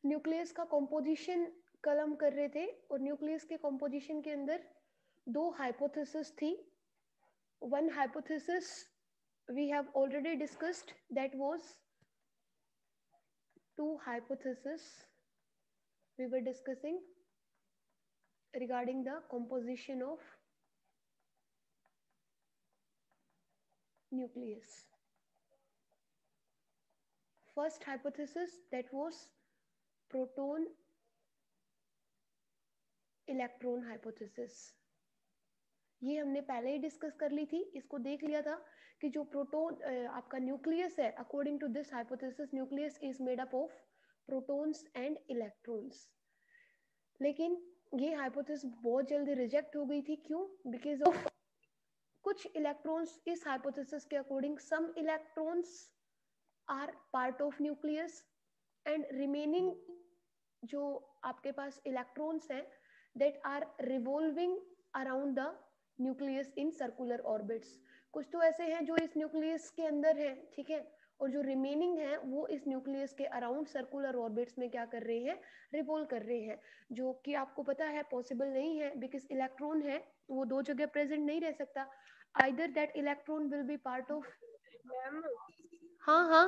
Nucleus का composition कल हम कर रहे थे और न्यूक्लियस के कॉम्पोजिशन के अंदर दो हाइपोथेसिस थी. One hypothesis we have already discussed, that was two hypotheses we were discussing regarding the composition of nucleus. First hypothesis, that was proton electron hypothesis. ये हमने पहले ही डिस्कस कर ली थी, इसको देख लिया था कि जो प्रोटोन आपका न्यूक्लियस है, according to this hypothesis nucleus is made up of protons and electrons. लेकिन ये हाइपोथेसिस बहुत जल्दी रिजेक्ट हो गई थी. क्यों? बिकॉज ऑफ कुछ इलेक्ट्रॉन्स इस हाइपोथेसिस के according, some electrons are part of nucleus and remaining जो आपके पास इलेक्ट्रॉन्स हैं that are revolving around the nucleus in circular orbits. कुछ तो ऐसे हैं जो इस न्यूक्लियस के अंदर हैं, ठीक है, और जो रिमेनिंग है वो इस न्यूक्लियस के अराउंड सर्कुलर ऑर्बिट्स में क्या कर रहे हैं, रिवॉल्व कर रहे हैं, जो कि आपको पता है पॉसिबल नहीं है बिकॉज इलेक्ट्रॉन है वो दो जगह प्रेजेंट नहीं रह सकता. Either that electron will be part of. Ma'am. हाँ हाँ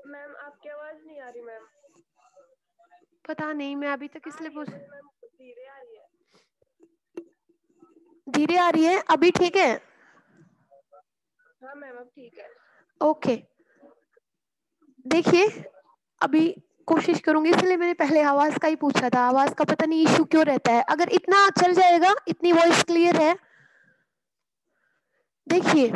मैम आपकी आवाज नहीं आ रही मैम. पता नहीं, मैं अभी तक इसलिए पूछ. मैम धीरे आ रही है. धीरे आ रही है अभी? ठीक है. हाँ मैम अब ठीक है. ओके देखिए अभी कोशिश करूंगी, इसलिए मैंने पहले आवाज का ही पूछा था. आवाज का पता नहीं इश्यू क्यों रहता है. अगर इतना चल जाएगा, इतनी वॉइस क्लियर है? देखिए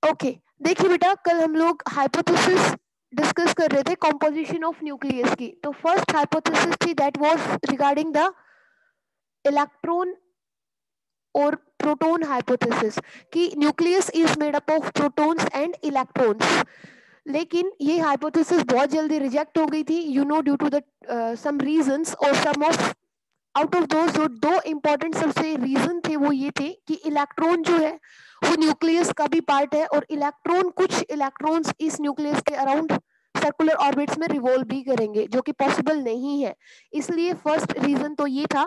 ओके देखिए बेटा, कल हम लोग हाइपोथेसिस डिस्कस कर रहे थे कॉम्पोजिशन ऑफ न्यूक्लियस की. तो फर्स्ट हाइपोथेसिस थी that was regarding the electron और प्रोटॉन हाइपोथेसिस कि nucleus is made up of protons and electrons. लेकिन ये हाइपोथेसिस बहुत जल्दी रिजेक्ट हो गई थी, you know, due to the some reasons, और some of out of those जो दो इंपॉर्टेंट सबसे रीजन थे वो ये थे कि इलेक्ट्रॉन जो है वो न्यूक्लियस का भी पार्ट है और इलेक्ट्रॉन, कुछ इलेक्ट्रॉन्स इस न्यूक्लियस के अराउंड सर्कुलर ऑर्बिट्स में रिवॉल्व भी करेंगे, जो कि पॉसिबल नहीं है. इसलिए फर्स्ट रीजन तो ये था.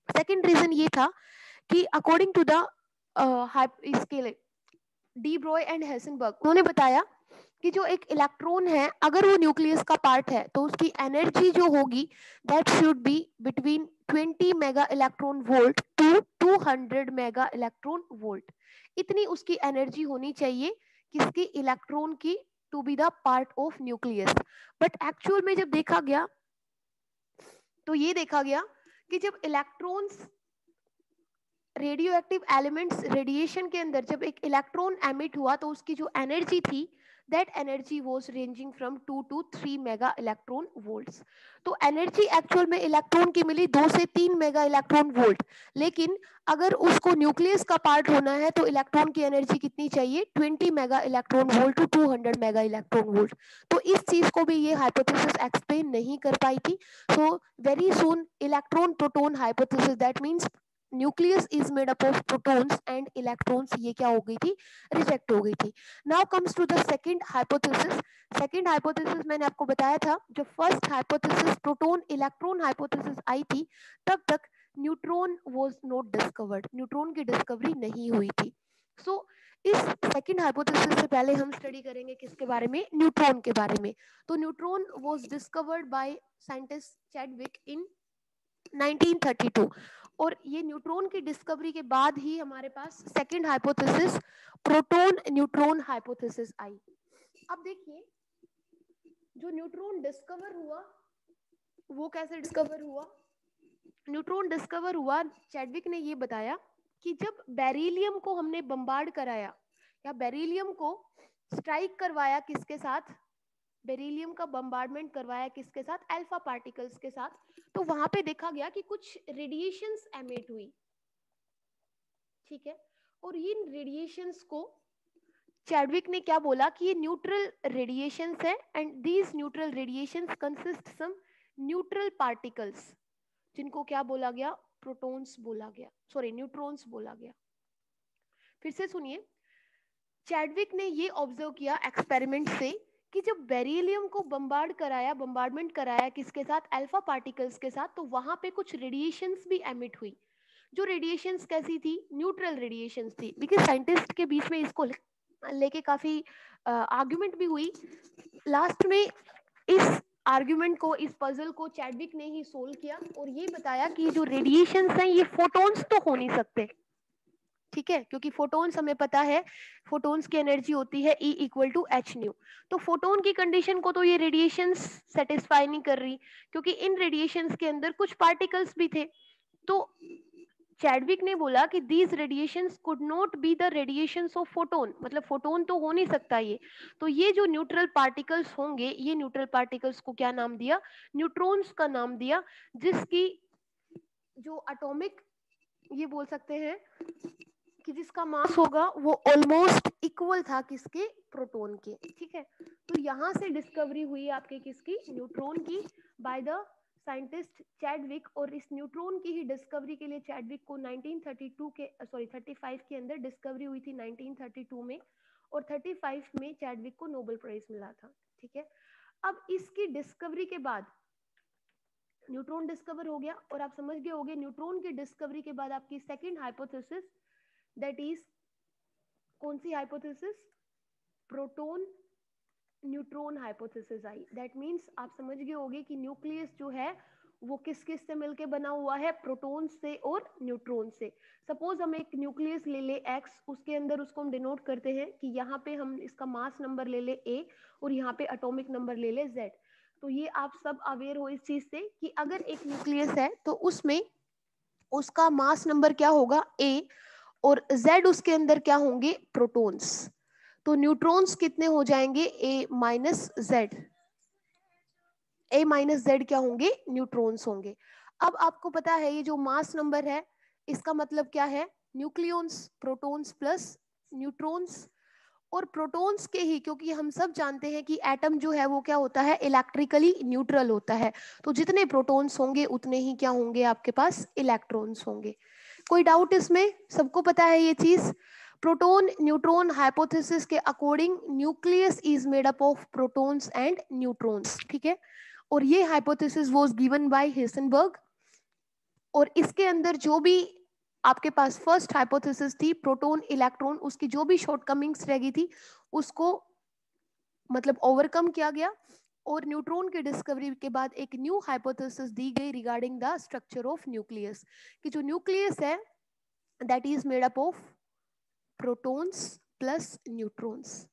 सेकंड रीजन ये था कि अकॉर्डिंग टू द इसके डी ब्रॉय एंड हेल्सेनबर्ग, उन्होंने बताया कि जो एक इलेक्ट्रॉन है अगर वो न्यूक्लियस का पार्ट है तो उसकी एनर्जी जो होगी that should be between 20 mega electron volt to 200 mega electron volt. इतनी उसकी एनर्जी होनी चाहिए किसकी, इलेक्ट्रॉन की, to be the part of nucleus. But actual में जब देखा गया तो ये देखा गया कि जब electrons radio active elements radiation के अंदर जब एक इलेक्ट्रॉन एमिट हुआ तो उसकी जो एनर्जी थी that energy was ranging from 2 to 3 mega electron volts. तो एनर्जी एक्चुअल में इलेक्ट्रॉन की मिली 2 से 3 मेगा इलेक्ट्रॉन वोल्ट. लेकिन अगर उसको न्यूक्लियस का पार्ट होना है तो इलेक्ट्रॉन की एनर्जी कितनी चाहिए, 20 mega electron volt to 200 mega electron volt. तो इस चीज को भी ये हाइपोथेसिस एक्सप्लेन नहीं कर पाई थी. So very soon electron proton hypothesis, that means nucleus is made up of protons and electrons, ये क्या हो गई थी, रिजेक्ट हो गई थी. Now comes to the second hypothesis. Second hypothesis मैंने आपको बताया था, जो first hypothesis proton electron hypothesis आई थी तब तक neutron was not discovered, neutron की डिस्कवरी नहीं हुई थी. सो इस सेकंड हाइपोथेसिस से पहले हम स्टडी करेंगे किसके बारे में, न्यूट्रॉन के बारे में. तो neutron was discovered by scientist Chadwick in 1932. और ये न्यूट्रॉन की डिस्कवरी के बाद ही हमारे पास second hypothesis proton neutron hypothesis आई. अब देखिए जो न्यूट्रॉन डिस्कवर हुआ वो कैसे डिस्कवर हुआ. न्यूट्रॉन डिस्कवर हुआ, चैडविक ने ये बताया कि जब बेरिलियम को हमने बम्बार्ड कराया या बेरिलियम को स्ट्राइक करवाया किसके साथ, बेरिलियम का बम्बार्डमेंट करवाया किसके साथ, अल्फा पार्टिकल्स के साथ, तो वहां पे देखा गया कि कुछ रेडिएशंस एमिट हुई, ठीक है. और इन रेडिएशंस को चैडविक ने क्या बोला कि ये न्यूट्रल रेडिएशंस है and these neutral radiations consist some neutral particles, जिनको क्या बोला गया, प्रोटॉन्स बोला गया, सॉरी न्यूट्रॉन्स बोला गया. फिर से सुनिए, चैडविक ने ये ऑब्जर्व किया एक्सपेरिमेंट से कि जब बेरिलियम को बम्बार्डमेंट कराया किसके साथ, अल्फा पार्टिकल्स के साथ, तो वहां पे कुछ रेडिएशंस भी एमिट हुई। जो रेडिएशंस कैसी थी, न्यूट्रल रेडिएशंस थी। बिकॉज साइंटिस्ट के बीच में इसको लेके काफी आर्ग्यूमेंट भी हुई। लास्ट में इस आर्ग्यूमेंट को, इस पजल को चैडविक ने ही सोल्व किया और ये बताया कि जो रेडिएशंस हैं ये फोटॉन्स तो हो नहीं सकते, ठीक है, क्योंकि फोटॉन्स हमें पता है, फोटॉन्स की एनर्जी होती है E = h/nu। तो फोटोन की कंडीशन को तो ये रेडिएशंस सेटिस्फाई नहीं कर रही, क्योंकि इन रेडिएशंस के अंदर कुछ पार्टिकल्स भी थे। तो चैडविक ने बोला कि these radiations could not be the radiations of photon, मतलब फोटोन तो हो नहीं सकता ये। तो ये जो न्यूट्रल पार्टिकल्स होंगे, ये न्यूट्रल पार्टिकल्स को क्या नाम दिया, न्यूट्रॉन्स का नाम दिया, जिसकी जो एटॉमिक, ये बोल सकते हैं कि जिसका मास होगा वो ऑलमोस्ट इक्वल था किसके, प्रोटॉन के, ठीक है। तो यहां से डिस्कवरी हुई आपके किसकी, न्यूट्रॉन की, बाय द साइंटिस्ट चैडविक। और इस न्यूट्रॉन की ही डिस्कवरी के लिए चैडविक को 35 के अंदर डिस्कवरी हुई थी, 1932 में, और 35 में चैडविक को नोबेल प्राइज मिला था, ठीक है। अब इसकी डिस्कवरी के बाद न्यूट्रॉन डिस्कवर हो गया, और आप समझ गए होंगे न्यूट्रॉन की डिस्कवरी के बाद आपकी सेकंड हाइपोथेसिस, दैट इज कौन सी हाइपोथेसिस, प्रोटॉन न्यूट्रॉन हाइपोथेसिस आई। दैट मीन्स आप समझ गए होंगे कि न्यूक्लियस जो है वो किस किस से मिलके बना हुआ है, प्रोटॉन से और न्यूट्रॉन से। सपोज हम एक न्यूक्लियस ले ले x, उसके अंदर उसको हम डिनोट करते हैं कि यहाँ पे हम इसका मास नंबर ले ले a और यहाँ पे एटॉमिक नंबर ले ले z। तो ये आप सब अवेयर हो इस चीज से कि अगर एक न्यूक्लियस है तो उसमें उसका मास नंबर क्या होगा, a, और z उसके अंदर क्या होंगे, प्रोटॉन्स। तो न्यूट्रॉन्स कितने हो जाएंगे, a minus Z, a minus Z क्या होंगे, न्यूट्रॉन्स होंगे। अब आपको पता है ये जो मास नंबर है इसका मतलब क्या है, न्यूक्लियॉन्स, प्रोटॉन्स प्लस न्यूट्रॉन्स। और प्रोटॉन्स के ही, क्योंकि हम सब जानते हैं कि एटम जो है वो क्या होता है, इलेक्ट्रिकली न्यूट्रल होता है। तो जितने प्रोटॉन्स होंगे उतने ही क्या होंगे आपके पास, इलेक्ट्रॉन्स होंगे। कोई डाउट इसमें, सबको पता है ये चीज। प्रोटॉन न्यूट्रॉन हाइपोथेसिस के according nucleus is made up of protons and neutrons, ठीक है। और ये हाइपोथेसिस वाज गिवन बाय हेसेनबर्ग। और इसके अंदर जो भी आपके पास फर्स्ट हाइपोथेसिस थी, प्रोटॉन इलेक्ट्रॉन, उसकी जो भी शॉर्टकमिंग्स रह गई थी उसको मतलब ओवरकम किया गया। और न्यूट्रॉन की डिस्कवरी के बाद एक न्यू हाइपोथेसिस दी गई regarding the structure of nucleus, कि जो न्यूक्लियस है that is made up of protons plus neutrons.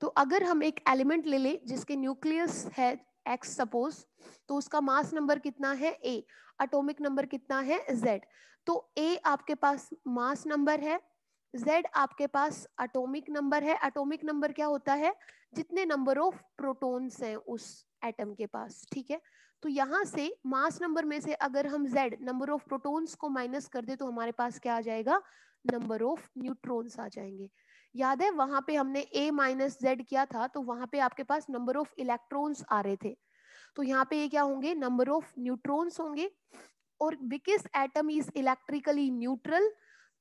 तो अगर हम एक एलिमेंट ले ले जिसके न्यूक्लियस है x सपोज, तो उसका मास नंबर कितना है a, एटॉमिक नंबर कितना है z। तो a आपके पास मास नंबर है, z आपके पास एटॉमिक नंबर है। एटॉमिक नंबर क्या होता है, जितने नंबर ऑफ प्रोटॉन्स हैं उस एटम के पास, ठीक है। तो यहाँ से मास नंबर में से अगर हम z नंबर ऑफ प्रोटॉन्स को माइनस कर दे तो हमारे पास क्या आ जाएगा, नंबर ऑफ न्यूट्रॉन्स आ जाएंगे। याद है वहां पे हमने a माइनस जेड किया था, तो वहां पे आपके पास नंबर ऑफ इलेक्ट्रॉन्स आ रहे थे, तो यहाँ पे ये क्या होंगे, नंबर ऑफ न्यूट्रॉन्स होंगे। और because atom is electrically neutral,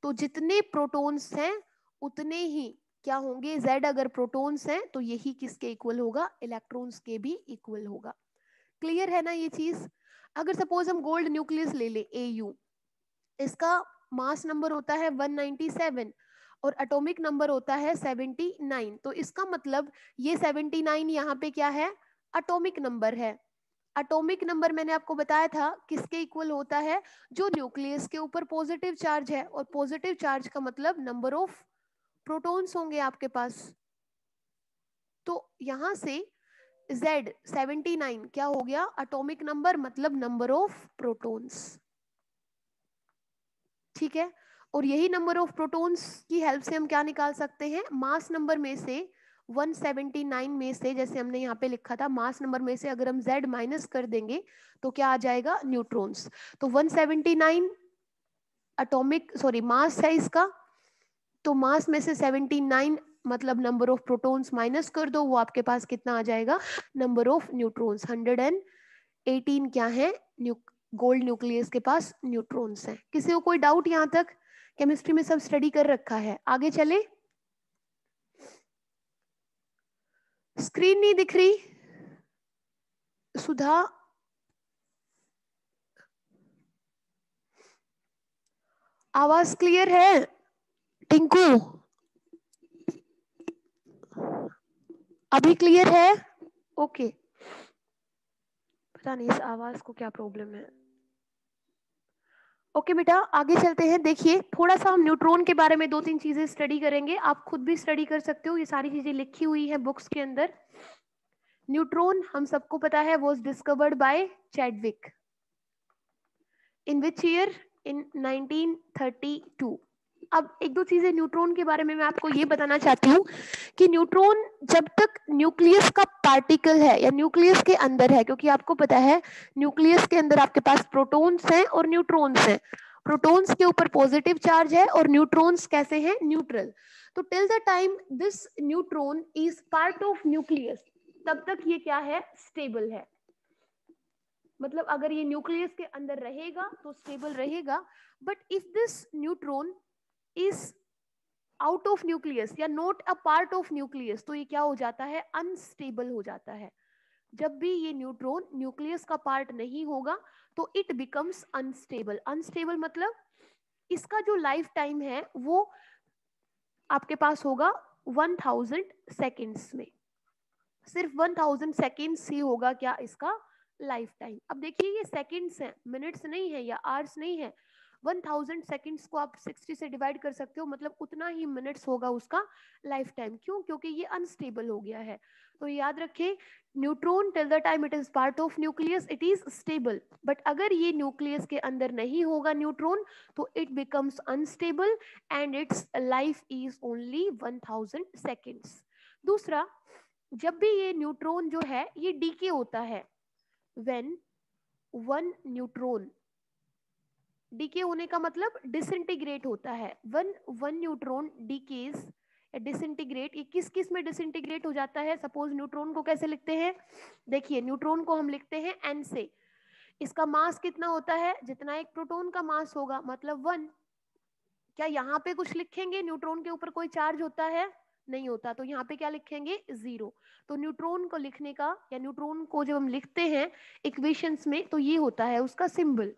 तो जितने प्रोटॉन्स हैं उतने ही क्या होंगे, z अगर प्रोटॉन्स हैं तो यही किसके इक्वल होगा, इलेक्ट्रॉन्स के भी इक्वल होगा। क्लियर है ना ये चीज। अगर सपोज हम गोल्ड न्यूक्लियस ले ले AU, इसका मास नंबर होता है 197 और एटॉमिक नंबर होता है 79। तो इसका मतलब ये 79 यहाँ पे क्या है, एटॉमिक नंबर है। एटॉमिक नंबर मैंने आपको बताया था किसके इक्वल होता है, जो न्यूक्लियस के ऊपर पॉजिटिव चार्ज है, और पॉजिटिव चार्ज का मतलब नंबर ऑफ प्रोटॉन्स होंगे आपके पास। तो यहां से Z 79 क्या हो गया, एटॉमिक नंबर मतलब नंबर ऑफ प्रोटॉन्स, ठीक है। और यही नंबर ऑफ प्रोटॉन्स की हेल्प से हम क्या निकाल सकते हैं, मास नंबर में से 179 में से, जैसे हमने यहाँ पे लिखा था, मास नंबर में से अगर हम Z माइनस कर देंगे तो क्या आ जाएगा, न्यूट्रॉन्स। तो 179 एटॉमिक मास है इसका, तो मास में से 79 मतलब नंबर ऑफ प्रोटॉन्स माइनस कर दो, वो आपके पास कितना आ जाएगा, नंबर ऑफ न्यूट्रॉन्स 118 क्या है, गोल्ड न्यूक्लियस के पास न्यूट्रॉन्स हैं। किसी को कोई डाउट यहाँ तक, केमिस्ट्री में सब स्टडी कर रखा है, आगे चले। स्क्रीन नहीं दिख रही सुधा? आवाज क्लियर है टिंकू? अभी क्लियर है? ओके। पता नहीं इस आवाज को क्या प्रॉब्लम है। ओके बेटा आगे चलते हैं। देखिए थोड़ा सा हम न्यूट्रॉन के बारे में 2-3 चीजें स्टडी करेंगे। आप खुद भी स्टडी कर सकते हो, ये सारी चीजें लिखी हुई है बुक्स के अंदर। न्यूट्रॉन हम सबको पता है was discovered by Chadwick. In which year? In 1932। अब एक दो चीजें न्यूट्रॉन के बारे में मैं आपको ये बताना चाहती हूँ कि न्यूट्रॉन जब तक न्यूक्लियस का पार्टिकल है या न्यूक्लियस के अंदर है, क्योंकि आपको पता है न्यूक्लियस के अंदर आपके पास प्रोटॉन्स हैं और न्यूट्रॉन्स हैं। प्रोटॉन्स के ऊपर पॉजिटिव चार्ज है और न्यूट्रॉन्स कैसे हैं? न्यूट्रल। तो till the time this neutron is part of nucleus, तब तक ये क्या है? स्टेबल है। मतलब अगर ये न्यूक्लियस के अंदर रहेगा तो स्टेबल रहेगा, but if this neutron is out of nucleus या not a part of nucleus, तो ये क्या हो जाता है? अनस्टेबल हो जाता है। जब भी ये न्यूट्रॉन न्यूक्लियस का पार्ट नहीं होगा तो इट बिकम्स अनस्टेबल। अनस्टेबल मतलब इसका जो लाइफ टाइम है वो आपके पास होगा 1000 सेकेंड्स में। सिर्फ 1000 सेकेंड्स ही होगा क्या इसका लाइफ टाइम। अब देखिए ये सेकेंड्स हैं, मिनट्स नहीं है या आवर्स नहीं है। 1000 सेकेंड्स को आप 60 से डिवाइड कर सकते हो, मतलब उतना ही मिनट्स होगा उसका लाइफ टाइम। क्यों? क्योंकि ये अनस्टेबल हो गया है। तो याद रखें neutron till the time it is part of nucleus it is stable, but अगर ये न्यूक्लियस के अंदर नहीं होगा न्यूट्रॉन तो it becomes unstable and it's life is only 1000 seconds. दूसरा, जब भी ये न्यूट्रॉन जो है ये डीके होता है, व्हेन वन न्यूट्रॉन, डीके होने का मतलब डिसइंटीग्रेट होता है। वन न्यूट्रॉन डीकेज डिसइंटीग्रेट, ये किस किस में डिसइंटीग्रेट हो जाता है? सपोज न्यूट्रॉन को कैसे लिखते हैं? देखिए न्यूट्रॉन को हम लिखते हैं n से। इसका मास कितना होता है? जितना एक प्रोटॉन का मास होगा, मतलब 1। क्या यहाँ पे कुछ लिखेंगे? न्यूट्रॉन के ऊपर कोई चार्ज होता है? नहीं होता, तो यहाँ पे क्या लिखेंगे? 0। तो न्यूट्रॉन को लिखने का या न्यूट्रॉन को जब हम लिखते हैं इक्वेशंस में तो ये होता है उसका सिंबल।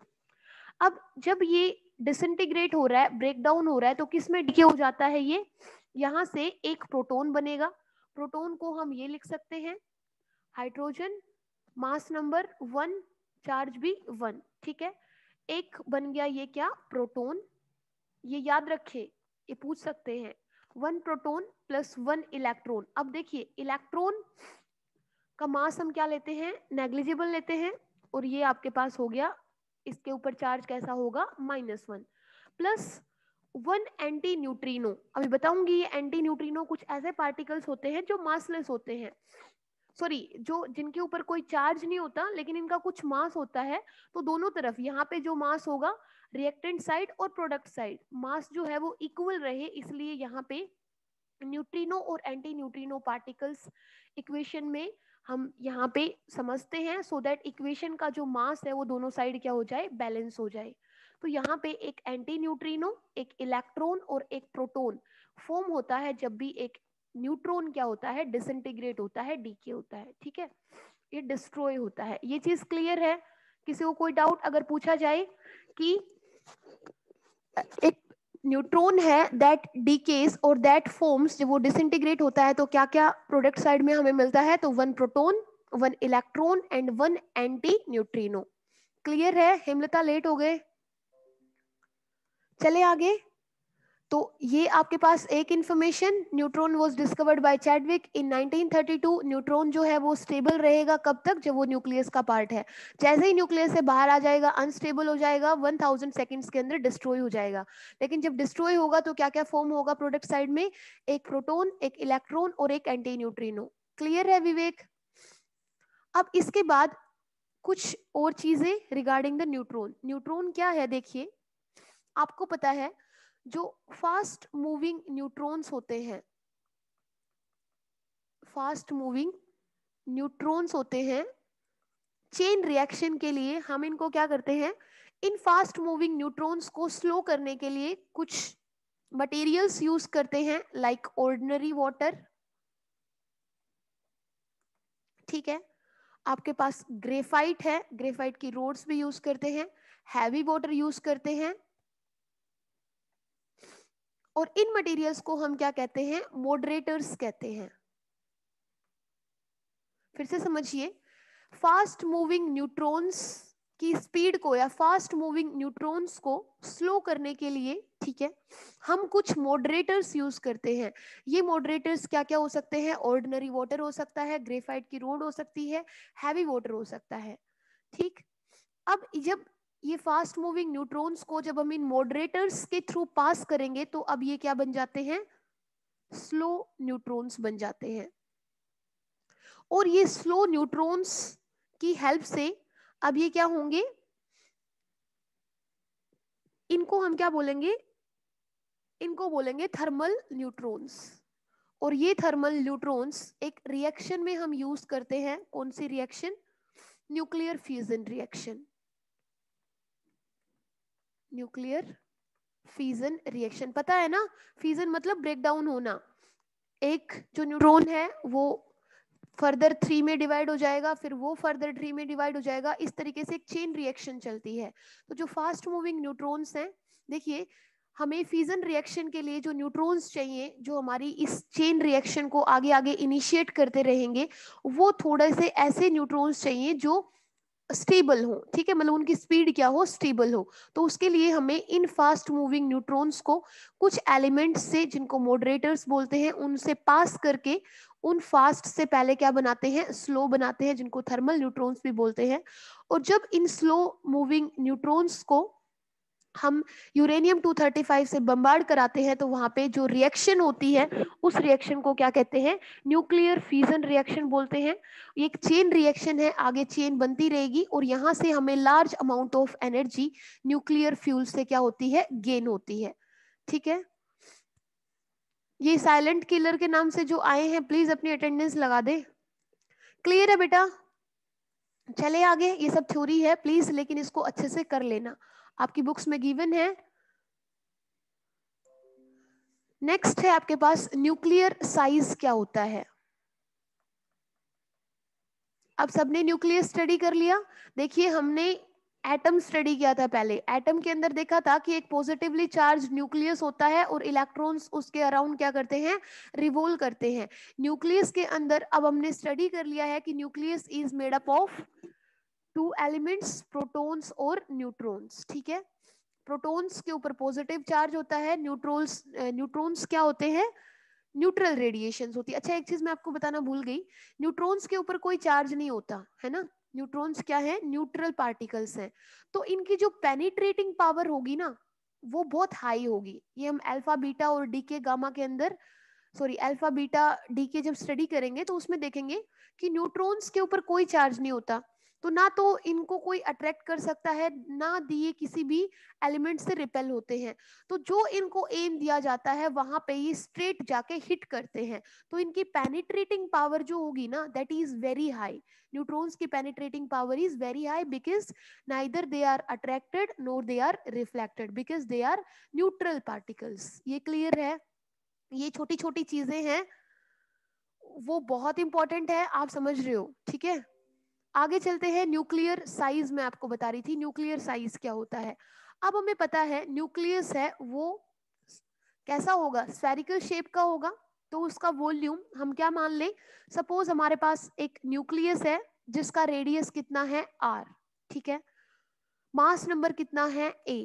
अब जब ये डिसइंटीग्रेट हो रहा है, ब्रेक डाउन हो रहा है, तो किस में डीके हो जाता है? ये यहाँ से एक प्रोटॉन बनेगा। प्रोटॉन को हम ये लिख सकते हैं हाइड्रोजन, मास नंबर 1, चार्ज भी 1, ठीक है। एक बन गया ये क्या? प्रोटॉन। ये याद रखे, ये पूछ सकते हैं 1 प्रोटॉन प्लस 1 इलेक्ट्रॉन। अब देखिए इलेक्ट्रॉन का मास हम क्या लेते हैं? नेग्लिजिबल लेते हैं, और ये आपके पास हो गया, इसके ऊपर चार्ज कैसा होगा? -1 प्लस 1 एंटी न्यूट्रिनो। अभी बताऊंगी ये एंटी न्यूट्रिनो कुछ ऐसे पार्टिकल्स होते हैं जो मासलेस होते हैं, सॉरी जो जिनके ऊपर कोई चार्ज नहीं होता लेकिन इनका कुछ मास होता है। तो दोनों तरफ यहाँ पे जो मास होगा रिएक्टेंट साइड और प्रोडक्ट साइड, मास जो है वो इक्वल रहे, इसलिए यहाँ पे न्यूट्रिनो और एंटी न्यूट्रिनो पार्टिकल्स इक्वेशन में हम यहाँ पे समझते हैं, सो दैट इक्वेशन का जो मास है वो दोनों साइड क्या हो जाए? बैलेंस हो जाए। तो यहाँ पे एक एंटी न्यूट्रिनो, एक इलेक्ट्रॉन और एक प्रोटॉन फॉर्म होता है जब भी एक न्यूट्रॉन क्या होता है? डिसइंटीग्रेट होता है, डीके होता है, ठीक है। ये डिस्ट्रॉय होता है। ये चीज क्लियर है? किसी को कोई डाउट अगर पूछा जाए कि एक न्यूट्रॉन है दैट डीकेज और दैट फॉर्म्स, जब वो डिसइंटीग्रेट होता है तो क्या क्या प्रोडक्ट साइड में हमें मिलता है? तो 1 proton, 1 electron and 1 anti neutrino. Clear है? हेमलता लेट हो गए, चले आगे। तो ये आपके पास एक information, neutron was discovered by Chadwick in 1932। Neutron जो है वो स्टेबल रहेगा कब तक? जब वो न्यूक्लियस का पार्ट है। जैसे ही न्यूक्लियस से बाहर आ जाएगा अनस्टेबल हो जाएगा, 1000 सेकेंड्स के अंदर डिस्ट्रॉय हो जाएगा। लेकिन जब डिस्ट्रॉय होगा तो क्या क्या फॉर्म होगा प्रोडक्ट साइड में? एक प्रोटॉन, एक इलेक्ट्रॉन और एक एंटी न्यूट्रिनो। क्लियर है विवेक? अब इसके बाद कुछ और चीजें रिगार्डिंग द न्यूट्रॉन। न्यूट्रॉन क्या है? देखिए आपको पता है जो फास्ट मूविंग न्यूट्रॉन्स होते हैं, फास्ट मूविंग न्यूट्रॉन्स होते हैं, चेन रिएक्शन के लिए हम इनको क्या करते हैं? इन फास्ट मूविंग न्यूट्रॉन्स को स्लो करने के लिए कुछ मटेरियल्स यूज करते हैं, लाइक ऑर्डिनरी वाटर, ठीक है। आपके पास ग्रेफाइट है, ग्रेफाइट की रोड्स भी यूज करते हैं, हैवी वाटर यूज करते हैं, और इन मटेरियल्स को हम क्या कहते हैं, मॉडरेटर्स कहते हैं। फिर से समझिए, फास्ट मूविंग न्यूट्रॉन्स की स्पीड को या फास्ट मूविंग न्यूट्रॉन्स को स्लो करने के लिए, ठीक है, हम कुछ मॉडरेटर्स यूज करते हैं। ये मॉडरेटर्स क्या क्या हो सकते हैं, ऑर्डिनरी वाटर हो सकता है, ग्रेफाइट की रोड हो सकती है, हैवी वाटर हो सकता है। ठीक, अब जब ये फास्ट मूविंग न्यूट्रॉन्स को जब हम इन मॉडरेटर्स के थ्रू पास करेंगे तो अब ये क्या बन जाते हैं, स्लो न्यूट्रॉन्स बन जाते हैं। और ये स्लो न्यूट्रॉन्स की हेल्प से अब ये क्या होंगे, इनको हम क्या बोलेंगे, इनको बोलेंगे थर्मल न्यूट्रॉन्स। और ये थर्मल न्यूट्रॉन्स एक रिएक्शन में हम यूज करते हैं, कौन सी reaction, nuclear fusion reaction. Nuclear fusion reaction, पता है ना, फ्यूजन मतलब ब्रेक डाउन होना। एक जो न्यूट्रॉन है वो फर्दर 3 में डिवाइड हो जाएगा, फिर वो फर्दर 3 में डिवाइड हो जाएगा, इस तरीके से एक चेन रिएक्शन चलती है। तो जो फास्ट मूविंग न्यूट्रॉन्स हैं, देखिए हमें फ्यूजन रिएक्शन के लिए जो न्यूट्रॉन्स चाहिए, जो हमारी इस चेन रिएक्शन को आगे आगे इनिशिएट करते रहेंगे, वो थोड़े से ऐसे न्यूट्रॉन्स चाहिए जो स्टेबल हो, ठीक है, मतलब उनकी स्पीड क्या हो, स्टेबल हो। तो उसके लिए हमें इन फास्ट मूविंग न्यूट्रॉन्स को कुछ एलिमेंट्स से, जिनको मॉडरेटर्स बोलते हैं, उनसे पास करके उन फास्ट से पहले क्या बनाते हैं, स्लो बनाते हैं, जिनको थर्मल न्यूट्रॉन्स भी बोलते हैं। और जब इन स्लो मूविंग न्यूट्रॉन्स को हम यूरेनियम 235 से बम्बार्ड कराते हैं तो वहां पे जो रिएक्शन होती है, उस रिएक्शन को क्या कहते हैं, न्यूक्लियर फ्यूजन रिएक्शन बोलते हैं। ये एक चेन रिएक्शन है, आगे चेन बनती रहेगी और यहाँ से हमें large amount of energy nuclear fuel से क्या होती है, गेन होती है। ठीक है, ये साइलेंट किलर के नाम से जो आए हैं प्लीज अपनी अटेंडेंस लगा दे। क्लियर है बेटा, चले आगे, ये सब थ्योरी है प्लीज, लेकिन इसको अच्छे से कर लेना, आपकी बुक्स में गिवन है। नेक्स्ट है आपके पास न्यूक्लियर साइज क्या होता है। अब सबने न्यूक्लियस स्टडी कर लिया। देखिए हमने एटम स्टडी किया था पहले, एटम के अंदर देखा था कि एक पॉजिटिवली चार्ज न्यूक्लियस होता है और इलेक्ट्रॉन्स उसके अराउंड क्या करते हैं, रिवोल्व करते हैं। न्यूक्लियस के अंदर अब हमने स्टडी कर लिया है कि nucleus is made up of 2 elements, protons और न्यूट्रॉन्स। ठीक है, प्रोटॉन्स के ऊपर पॉजिटिव चार्ज होता है, न्यूट्रॉन्स क्या होते हैं, न्यूट्रल रेडिएशंस होती है। अच्छा एक चीज मैं आपको बताना भूल गई, न्यूट्रॉन्स के ऊपर कोई चार्ज नहीं होता है ना, न्यूट्रॉन्स क्या है, न्यूट्रल पार्टिकल्स हैं। तो इनकी जो पेनिट्रेटिंग पावर होगी ना, वो बहुत हाई होगी। ये हम अल्फा बीटा और डी के गामा के अंदर, सॉरी अल्फा बीटा डी के जब स्टडी करेंगे तो उसमें देखेंगे कि न्यूट्रॉन्स के ऊपर कोई चार्ज नहीं होता, तो ना तो इनको कोई अट्रैक्ट कर सकता है, ना दिए किसी भी एलिमेंट से रिपेल होते हैं। तो जो इनको एम दिया जाता है वहां पे ये स्ट्रेट जाके हिट करते हैं। तो इनकी पेनिट्रेटिंग पावर जो होगी ना, that is very high. Neutrons की penetrating power is very high because neither they are attracted nor they are reflected, because they are neutral particles. ये क्लियर है, ये छोटी छोटी चीजें हैं, वो बहुत इंपॉर्टेंट है, आप समझ रहे हो। ठीक है, आगे चलते हैं। न्यूक्लियर साइज मैं आपको बता रही थी, न्यूक्लियर साइज क्या होता है। अब हमें पता है न्यूक्लियस है वो कैसा होगा, स्फेरिकल शेप का होगा। तो उसका वॉल्यूम हम क्या मान लें, सपोज हमारे पास एक न्यूक्लियस है जिसका रेडियस कितना है r, ठीक है, मास नंबर कितना है a।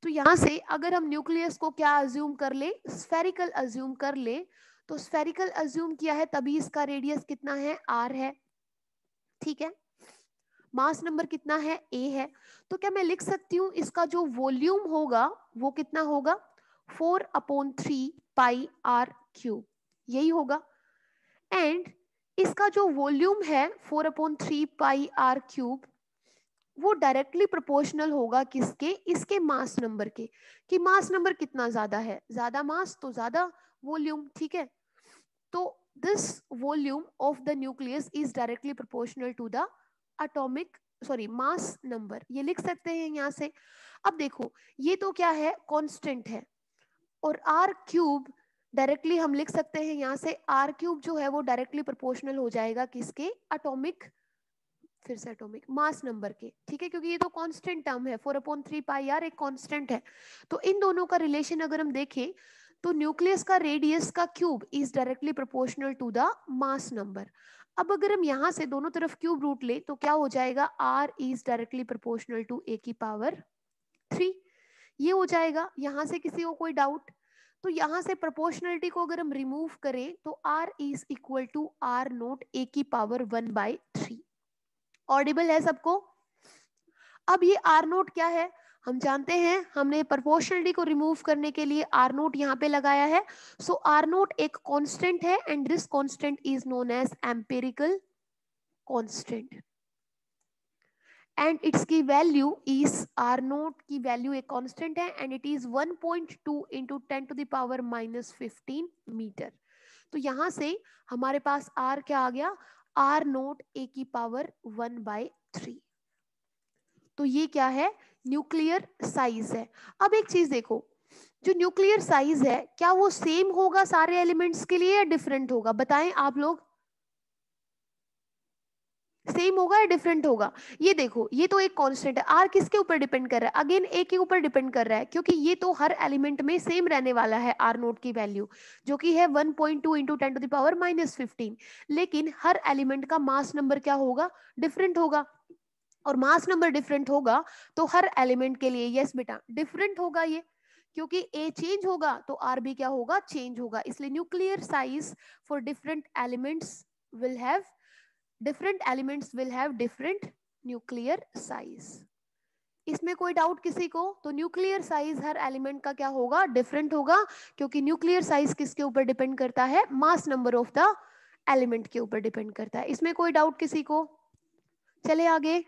तो यहां से अगर हम न्यूक्लियस को क्या अज्यूम कर ले, स्फेरिकल अज्यूम कर ले, तो स्फेरिकल अज्यूम किया है तभी इसका रेडियस कितना है, r है। ठीक है, मास नंबर कितना है, a है। तो क्या मैं लिख सकती हूँ इसका जो वॉल्यूम होगा वो कितना होगा, 4/3 पाई आर क्यूब, यही होगा। एंड इसका जो वॉल्यूम है 4/3 पाई आर क्यूब, वो डायरेक्टली प्रोपोर्शनल होगा किसके, इसके मास नंबर के, कि मास नंबर कितना ज्यादा है, ज्यादा मास तो ज्यादा वॉल्यूम। ठीक है, तो this volume of the nucleus is directly proportional to the atomic, sorry mass number, ये लिख सकते हैं यहां से। अब देखो ये तो क्या है, कांस्टेंट है, और आर क्यूब डायरेक्टली हम लिख सकते हैं यहाँ से आर क्यूब जो है वो डायरेक्टली प्रोपोर्शनल हो जाएगा किसके, एटॉमिक, फिर से एटॉमिक मास नंबर के, ठीक है, क्योंकि ये तो कांस्टेंट टर्म है, 4/3 पाई आर एक कांस्टेंट है। तो इन दोनों का रिलेशन अगर हम देखें तो न्यूक्लियस का रेडियस का cube is directly proportional to the mass number. अब अगर हम यहाँ से दोनों तरफ क्यूब रूट ले तो क्या हो जाएगा, R is directly proportional to A की पावर 3, ये हो जाएगा। यहाँ से किसी को कोई डाउट? तो यहाँ से प्रोपोर्शनलिटी को अगर हम रिमूव करें तो R is equal to R naught A की पावर 1/3। ऑडिबल है सबको? अब ये आर नोट क्या है हम जानते हैं, हमने प्रोपोर्शनलिटी को रिमूव करने के लिए आर नोट यहाँ पे लगाया है। सो आर नोट एक कांस्टेंट है and this constant is known as empirical constant and its की वैल्यू इज, आर नोट की वैल्यू एक कांस्टेंट है and it is 1.2 into 10⁻⁻15 metre. तो यहाँ से हमारे पास आर क्या आ गया, आर नोट ए की पावर 1/3। तो ये क्या है, न्यूक्लियर साइज है। अब एक चीज देखो, जो न्यूक्लियर साइज है क्या वो सेम होगा सारे एलिमेंट्स के लिए या डिफरेंट होगा, बताएं आप लोग। सेम होगा या डिफरेंट होगा? ये देखो, ये तो एक कांस्टेंट है, आर किसके ऊपर डिपेंड कर रहा है, अगेन ए के ऊपर डिपेंड कर रहा है, क्योंकि ये तो हर एलिमेंट में सेम रहने वाला है आर नोट की वैल्यू, जो कि है 1.2 इंटू 10⁻⁻15। लेकिन हर एलिमेंट का मास नंबर क्या होगा, डिफरेंट होगा, और मास नंबर डिफरेंट होगा तो हर एलिमेंट के लिए, यस बेटा डिफरेंट होगा ये, क्योंकि ए चेंज होगा तो आर भी क्या होगा, चेंज होगा। इसलिए nuclear size for different elements will have, different elements will have different nuclear size। इसमें कोई डाउट किसी को? तो न्यूक्लियर साइज हर एलिमेंट का क्या होगा, डिफरेंट होगा, क्योंकि न्यूक्लियर साइज किसके ऊपर डिपेंड करता है, mass number of the element के ऊपर डिपेंड करता है। इसमें कोई डाउट किसी को? चले आगे।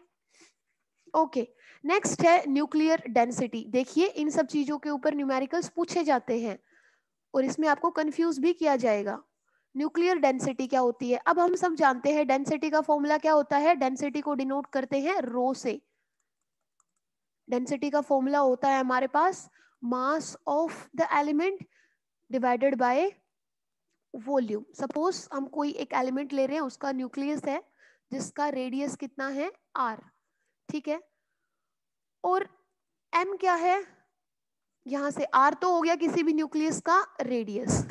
ओके, नेक्स्ट है न्यूक्लियर डेंसिटी। देखिए इन सब चीजों के ऊपर न्यूमेरिकल्स पूछे जाते हैं और इसमें आपको कंफ्यूज भी किया जाएगा। न्यूक्लियर डेंसिटी क्या होती है? अब हम सब जानते हैं डेंसिटी का फॉर्मूला क्या होता है, डेंसिटी को डिनोट करते हैं रो से। डेंसिटी का फॉर्मूला होता है हमारे पास mass of the element divided by volume. Suppose हम कोई एक एलिमेंट ले रहे हैं, उसका न्यूक्लियस है जिसका रेडियस कितना है, आर, ठीक है, और एम क्या है, यहां से आर तो हो गया किसी भी न्यूक्लियस का रेडियस।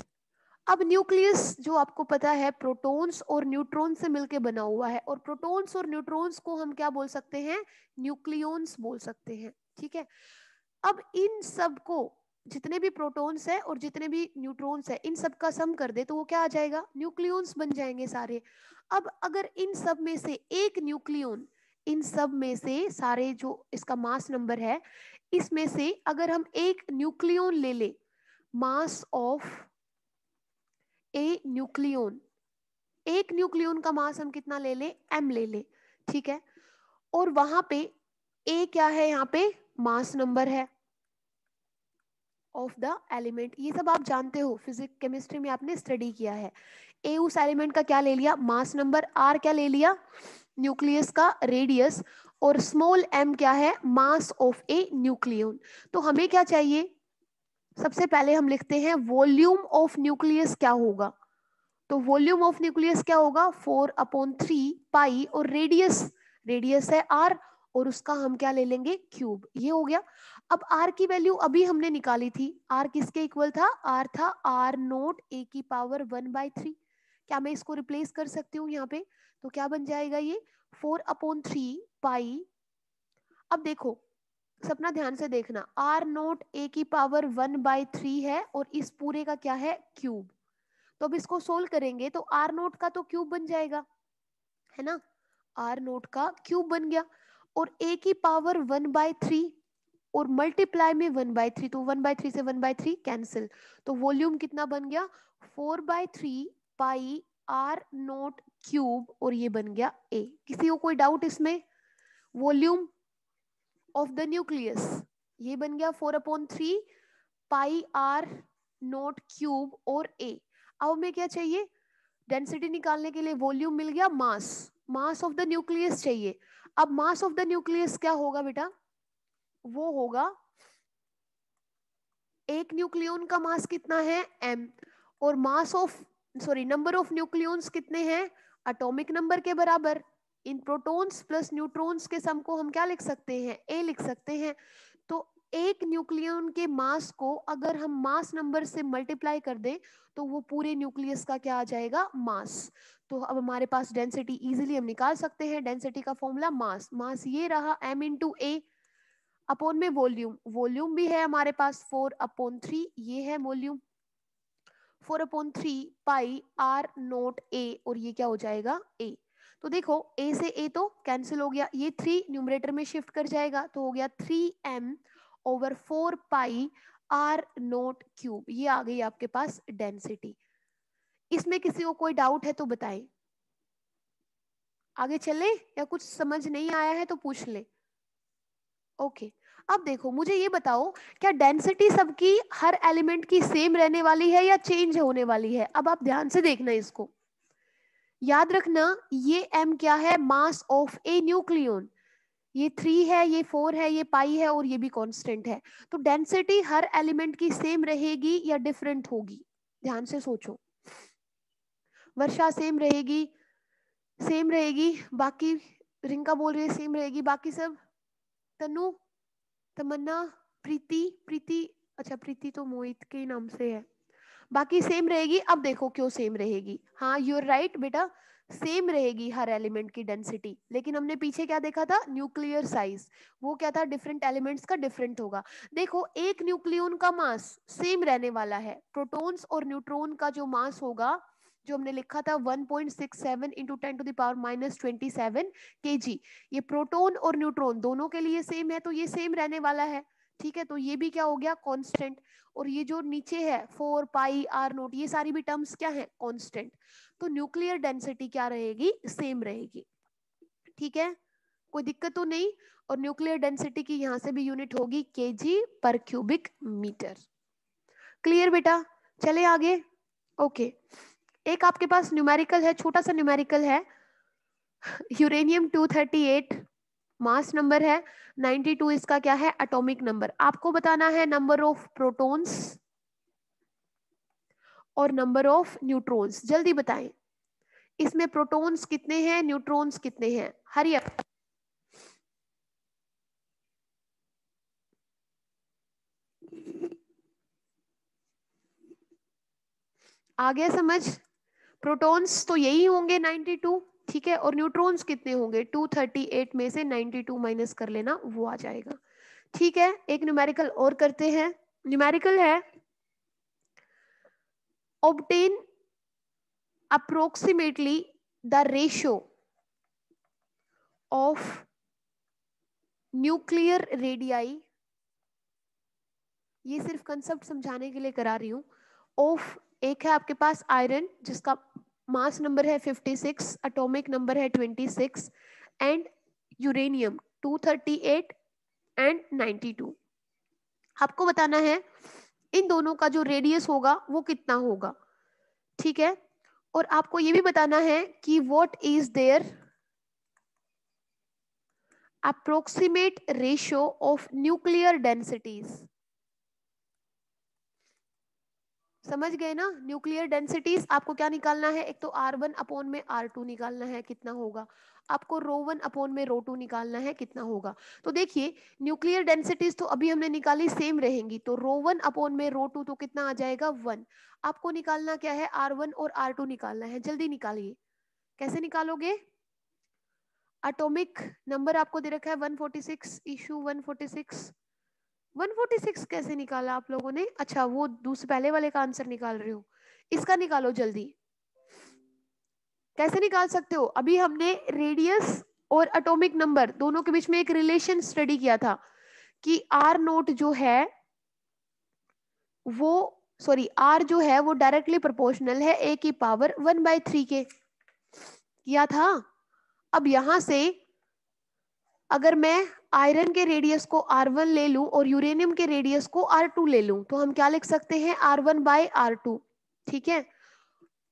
अब न्यूक्लियस जो आपको पता है प्रोटॉन्स और न्यूट्रॉन से मिलकर बना हुआ है, और प्रोटॉन्स और न्यूट्रॉन्स को हम क्या बोल सकते हैं, न्यूक्लियॉन्स बोल सकते हैं, ठीक है। अब इन सब को, जितने भी प्रोटॉन्स है और जितने भी न्यूट्रॉन्स है, इन सब का सम कर दे तो वो क्या आ जाएगा, न्यूक्लियॉन्स बन जाएंगे सारे। अब अगर इन सब में से एक न्यूक्लियॉन, इन सब में से सारे जो इसका मास नंबर है, इसमें से अगर हम एक न्यूक्लियॉन ले ले, मास ऑफ ए न्यूक्लियॉन, एक न्यूक्लियॉन का मास हम कितना ले ले, एम ले ले, ठीक है, और वहां पे ए क्या है, यहाँ पे मास नंबर है ऑफ द एलिमेंट। ये सब आप जानते हो, फिजिक्स केमिस्ट्री में आपने स्टडी किया है। ए उस एलिमेंट का क्या ले लिया, मास नंबर, आर क्या ले लिया, न्यूक्लियस का रेडियस, और स्मॉल एम क्या है, मास ऑफ ए न्यूक्लियन। तो हमें क्या चाहिए, सबसे पहले हम लिखते हैं वॉल्यूम ऑफ न्यूक्लियस क्या होगा। तो वॉल्यूम ऑफ न्यूक्लियस क्या होगा, 4/3 पाई, और रेडियस, रेडियस है आर, और उसका हम क्या ले लेंगे, क्यूब, ये हो गया। अब आर की वैल्यू अभी हमने निकाली थी, आर किसके इक्वल था, आर था आर नोट ए की पावर 1/3। क्या मैं इसको रिप्लेस कर सकती हूँ यहाँ पे, तो क्या बन जाएगा ये 4/3 पाई। अब देखो सपना ध्यान से देखना, आर नोट ए की पावर 1/3 है और इस पूरे का क्या है, क्यूब। तो अब इसको सोल्व करेंगे तो आर नोट का तो क्यूब बन जाएगा, है ना, आर नोट का क्यूब बन गया, और ए की पावर 1/3 और मल्टीप्लाई में 1/3, तो 1/3 से 1/3 कैंसिल, तो वॉल्यूम कितना बन गया, 4/3 पाई आर नोट क्यूब, और ये बन गया ए। किसी को कोई डाउट इसमें? वॉल्यूम ऑफ द न्यूक्लियस ये बन गया 4/3 पाई आर नोट क्यूब और ए। अब हमें क्या चाहिए, डेंसिटी निकालने के लिए वॉल्यूम मिल गया, मास, मास ऑफ द न्यूक्लियस चाहिए। अब मास ऑफ द न्यूक्लियस क्या होगा बेटा, वो होगा एक न्यूक्लियन का मास कितना है, m, और नंबर ऑफ न्यूक्लियॉन्स कितने हैं, एटॉमिक नंबर के बराबर। इन प्रोटॉन्स प्लस न्यूट्रॉन्स के सम को हम क्या लिख सकते हैं, ए लिख सकते हैं। तो एक न्यूक्लियन के मास को अगर हम मास नंबर से मल्टीप्लाई कर दें तो वो पूरे न्यूक्लियस का क्या आ जाएगा, मास। तो अब हमारे पास डेंसिटी इजीली हम निकाल सकते हैं। डेंसिटी का फॉर्मूला मास ये रहा m इंटू ए अपॉन में वॉल्यूम भी है हमारे पास 4/3, ये है volume 4/3 pi r note a, और ये क्या हो जाएगा a। तो देखो a से a तो कैंसिल हो गया, ये 3 न्यूमरेटर में शिफ्ट कर जाएगा तो हो गया 3m/4 पाई r नोट क्यूब। ये आ गई आपके पास डेंसिटी। इसमें किसी को कोई डाउट है तो बताएं, आगे चले या कुछ समझ नहीं आया है तो पूछ ले। ओके अब देखो मुझे ये बताओ, क्या डेंसिटी सबकी हर एलिमेंट की सेम रहने वाली है या चेंज होने वाली है। अब आप ध्यान से देखना इसको, याद रखना ये m क्या है, मास ऑफ ए न्यूक्लियन। ये 3 है, ये 4 है, ये पाई है और ये भी कांस्टेंट है। तो डेंसिटी हर एलिमेंट की सेम रहेगी या डिफरेंट होगी, ध्यान से सोचो। वर्षा सेम रहेगी, बाकी रिंका बोल रही है सेम रहेगी, बाकी सब तनु, तमन्ना, प्रीति अच्छा प्रीति तो मोहित के नाम से है, बाकी सेम रहेगी। अब देखो क्यों सेम रहेगी, हाँ यू आर राइट बेटा, सेम रहेगी हर एलिमेंट की डेंसिटी। लेकिन हमने पीछे क्या देखा था, न्यूक्लियर साइज, वो क्या था, डिफरेंट एलिमेंट्स का डिफरेंट होगा। देखो एक न्यूक्लियन का मास सेम रहने वाला है, प्रोटॉन्स और न्यूट्रॉन का जो मास होगा, जो हमने लिखा था 1.67 इंटू 10⁻⁻27 kg, ये प्रोटॉन और न्यूट्रॉन दोनों के लिए सेम है, तो ये सेम रहने वाला है। ठीक है, तो ये भी क्या हो गया, कांस्टेंट। और ये जो नीचे है 4 पाई r नोट, ये सारी भी टर्म्स क्या है, कांस्टेंट। तो न्यूक्लियर डेंसिटी क्या रहेगी, सेम रहेगी। ठीक है, कोई दिक्कत तो नहीं। और न्यूक्लियर डेंसिटी की यहां से भी यूनिट होगी kg/m²। क्लियर बेटा, चले आगे। ओके एक आपके पास न्यूमेरिकल है, छोटा सा न्यूमेरिकल है। यूरेनियम 238 मास नंबर है, 92 इसका क्या है, एटॉमिक नंबर। आपको बताना है नंबर ऑफ प्रोटॉन्स और नंबर ऑफ न्यूट्रॉन्स, जल्दी बताएं। इसमें प्रोटॉन्स कितने हैं, न्यूट्रॉन्स कितने हैं, हरी अप। आ गया समझ। प्रोटॉन्स तो यही होंगे 92, ठीक है, और न्यूट्रॉन्स कितने होंगे, 238 में से 92 माइनस कर लेना, वो आ जाएगा। ठीक है, एक न्यूमेरिकल और करते हैं। न्यूमेरिकल है, obtain approximately the ratio of nuclear radii, ये सिर्फ कंसेप्ट समझाने के लिए करा रही हूं। ऑफ एक है आपके पास आयरन जिसका मास नंबर है 56, एटॉमिक नंबर है 26, एंड यूरेनियम 238 एंड 92। आपको बताना है इन दोनों का जो रेडियस होगा वो कितना होगा। ठीक है, और आपको ये भी बताना है कि what is their approximate ratio of nuclear densities। समझ गए ना, न्यूक्लियर डेंसिटीज आपको क्या निकालना है, एक तो r1/r2 निकालना है कितना होगा, आपको ρ1/ρ2 निकालना है कितना होगा। तो देखिए न्यूक्लियर डेंसिटीज तो अभी हमने निकाली सेम रहेंगी, तो ρ1/ρ2 तो कितना आ जाएगा 1। आपको निकालना क्या है, r1 और r2 निकालना है, जल्दी निकालिए। कैसे निकालोगे, एटॉमिक नंबर आपको दे रखा है 146, इशू 146 कैसे निकाला आप लोगों ने, अच्छा वो दूसरे पहले वाले का आंसर निकाल रहे हो, इसका निकालो जल्दी। कैसे निकाल सकते हो, अभी हमने रेडियस और एटॉमिक नंबर दोनों के बीच में एक रिलेशन स्टडी किया था कि आर नोट जो है वो आर जो है वो डायरेक्टली प्रोपोर्शनल है a की पावर 1/3 के, किया था। अब यहां से अगर मैं आयरन के रेडियस को r1 ले लूं और यूरेनियम के रेडियस को r2 ले लूं तो हम क्या लिख सकते हैं, r1/r2। ठीक है,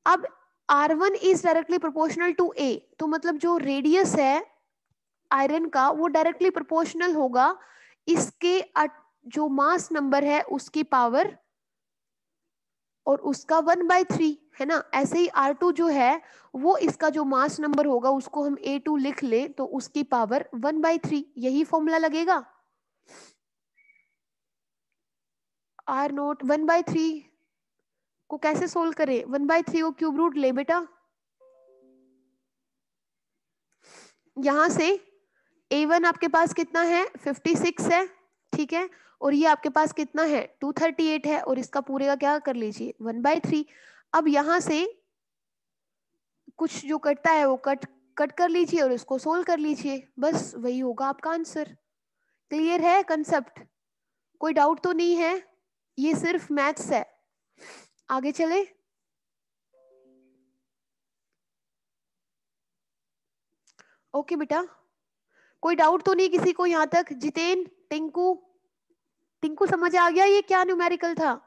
अब r1 is directly proportional to a, तो मतलब जो रेडियस है आयरन का वो डायरेक्टली प्रोपोर्शनल होगा इसके जो मास नंबर है उसकी पावर और उसका 1/3 है ना। ऐसे ही R2 जो है वो इसका जो मास नंबर होगा उसको हम A2 लिख ले तो उसकी पावर 1/3, यही फॉर्मूला लगेगा। R0 1/3 को कैसे सोल्व करें, 1/3 को क्यूब रूट ले बेटा। यहां से A1 आपके पास कितना है 56 है, ठीक है, और ये आपके पास कितना है 238 है, और इसका पूरे का क्या कर लीजिए 1/3। अब यहां से कुछ जो कटता है वो कट कट कर लीजिए और इसको सोल्व कर लीजिए, बस वही होगा आपका आंसर। क्लियर है कंसेप्ट, कोई डाउट तो नहीं है, ये सिर्फ मैथ्स है। आगे चले। ओके बेटा, कोई डाउट तो नहीं किसी को यहाँ तक। जितेन, टिंकू, टिंकू समझ आ गया ये क्या न्यूमेरिकल था?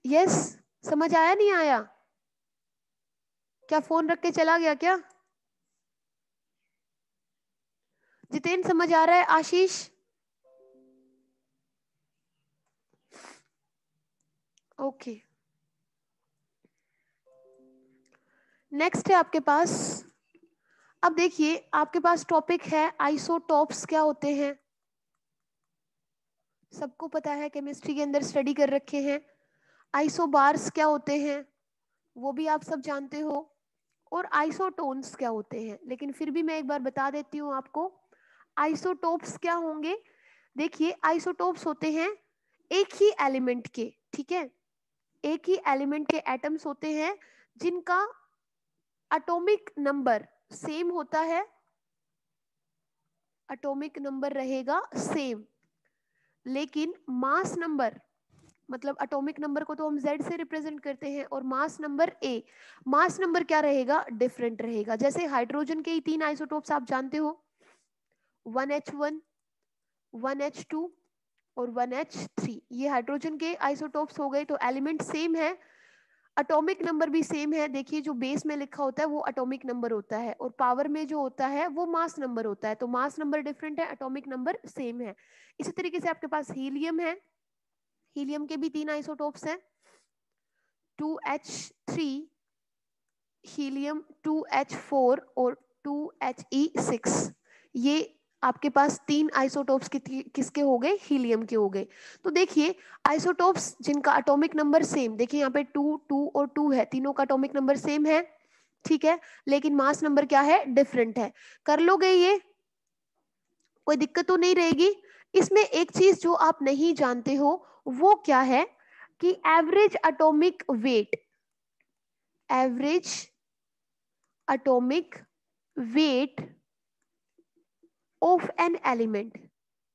यस, समझ आया नहीं आया? क्या फोन रख के चला गया क्या? जितेन समझ आ रहा है? आशीष? ओके, नेक्स्ट है आपके पास। अब देखिए आपके पास टॉपिक है आइसोटॉप्स क्या होते हैं। सबको पता है, केमिस्ट्री के अंदर स्टडी कर रखे हैं। आइसोबार्स क्या होते हैं वो भी आप सब जानते हो, और आइसोटोन्स क्या होते हैं। लेकिन फिर भी मैं एक बार बता देती हूँ आपको आइसोटोप्स क्या होंगे। देखिए आइसोटोप्स होते हैं एक ही एलिमेंट के, ठीक है, एक ही एलिमेंट के एटम्स होते हैं जिनका एटॉमिक नंबर सेम होता है, एटॉमिक नंबर रहेगा सेम, लेकिन मास नंबर, मतलब एटॉमिक नंबर को तो हम Z से रिप्रेजेंट करते हैं, और mass number A, mass number क्या रहेगा डिफरेंट रहेगा। जैसे हाइड्रोजन के ही 3 आइसोटोप्स आप जानते हो, 1H1, 1H2 और 1H3, ये हाइड्रोजन के आइसोटोप्स हो गए। तो एलिमेंट सेम है, एटॉमिक नंबर भी सेम है। देखिए जो बेस में लिखा होता है वो एटॉमिक नंबर होता है, और पावर में जो होता है वो मास नंबर होता है। तो मास नंबर डिफरेंट है, एटॉमिक नंबर सेम है। इसी तरीके से आपके पास हीलियम है, हीलियम के भी 3 आइसोटोप्स हैं, 2H3, हीलियम 2H4 और 2He6। ये आपके पास 3 आइसोटोप्स किसके हो गए, हीलियम के हो गए। तो देखिए आइसोटोप्स जिनका एटॉमिक नंबर सेम, देखिए यहाँ पे 2 2 और 2 है, तीनों का एटॉमिक नंबर सेम है, ठीक है, लेकिन मास नंबर क्या है डिफरेंट है। कर लोगे ये, कोई दिक्कत तो नहीं रहेगी। इसमें एक चीज जो आप नहीं जानते हो वो क्या है कि average atomic weight, average atomic weight of an element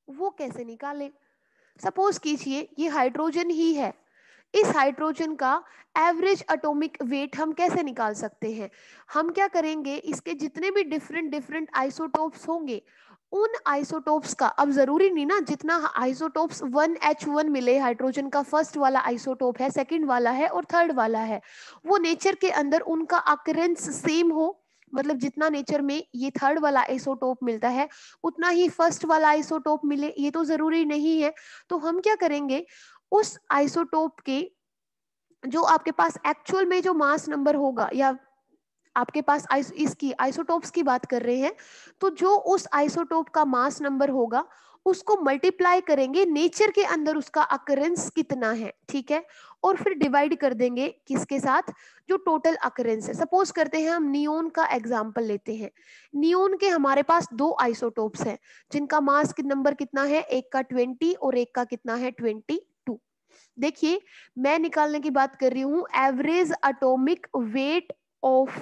वो कैसे निकालें। सपोज कीजिए ये हाइड्रोजन ही है, इस हाइड्रोजन का एवरेज एटॉमिक वेट हम कैसे निकाल सकते हैं। हम क्या करेंगे, इसके जितने भी डिफरेंट डिफरेंट आइसोटोप्स होंगे उन आइसोटोप्स का, अब जरूरी नहीं ना जितना आइसोटोप्स 1H1 मिले, हाइड्रोजन का फर्स्ट वाला आइसोटोप है, सेकंड वाला है और थर्ड वाला है, वो नेचर के अंदर उनका अकरेंस सेम हो, मतलब जितना नेचर में ये थर्ड वाला आइसोटोप मिलता है उतना ही फर्स्ट वाला आइसोटोप मिले, ये तो जरूरी नहीं है। तो हम क्या करेंगे, उस आइसोटोप के जो आपके पास एक्चुअल में जो मास नंबर होगा, या आपके पास इसकी आइसोटोप्स की बात कर रहे हैं, तो जो उस आइसोटोप का मास नंबर होगा उसको मल्टीप्लाई करेंगे नेचर के अंदर उसका अकरेंस कितना है, ठीक है, और फिर डिवाइड कर देंगे किसके साथ, जो टोटल अकरेंस है। सपोज करते हैं हम नियोन का एग्जांपल लेते हैं, नियोन के हमारे पास 2 आइसोटोप्स हैं जिनका मास नंबर कितना है, एक का 20 और एक का कितना है 22। देखिए मैं निकालने की बात कर रही हूं average atomic weight of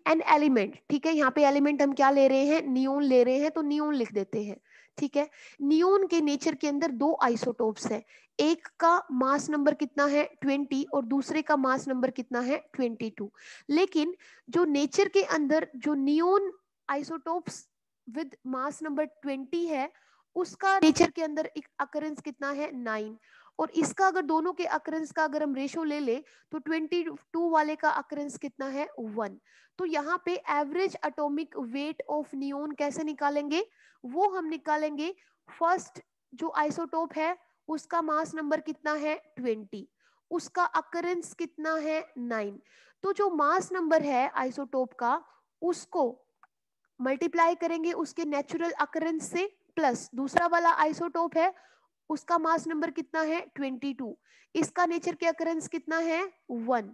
an element, ठीक है, यहाँ पे एलिमेंट हम क्या ले रहे हैं, नियोन ले रहे हैं, तो नियोन लिख देते हैं, ठीक है। नियोन के नेचर के अंदर 2 आइसोटोप्स हैं, एक का मास नंबर कितना है 20 और दूसरे का मास नंबर कितना है 22। लेकिन जो नेचर के अंदर जो neon isotopes with mass number 20 है उसका नेचर के अंदर एक अकरेंस कितना है 9, और इसका अगर दोनों के अकरेंस का अगर हम रेशो ले ले तो 22 वाले का अकरेंस कितना है 1। तो यहाँ पे average atomic weight of neon कैसे निकालेंगे, वो हम निकालेंगे फर्स्ट जो आइसोटोप है उसका मास नंबर कितना है 20, उसका अकरेंस कितना है 9। तो जो मास नंबर है आइसोटोप का उसको मल्टीप्लाई करेंगे उसके नेचुरल अकरेंस से, प्लस दूसरा वाला आइसोटोप है उसका मास नंबर कितना है 22, इसका नेचर के अकरेंस कितना है 1,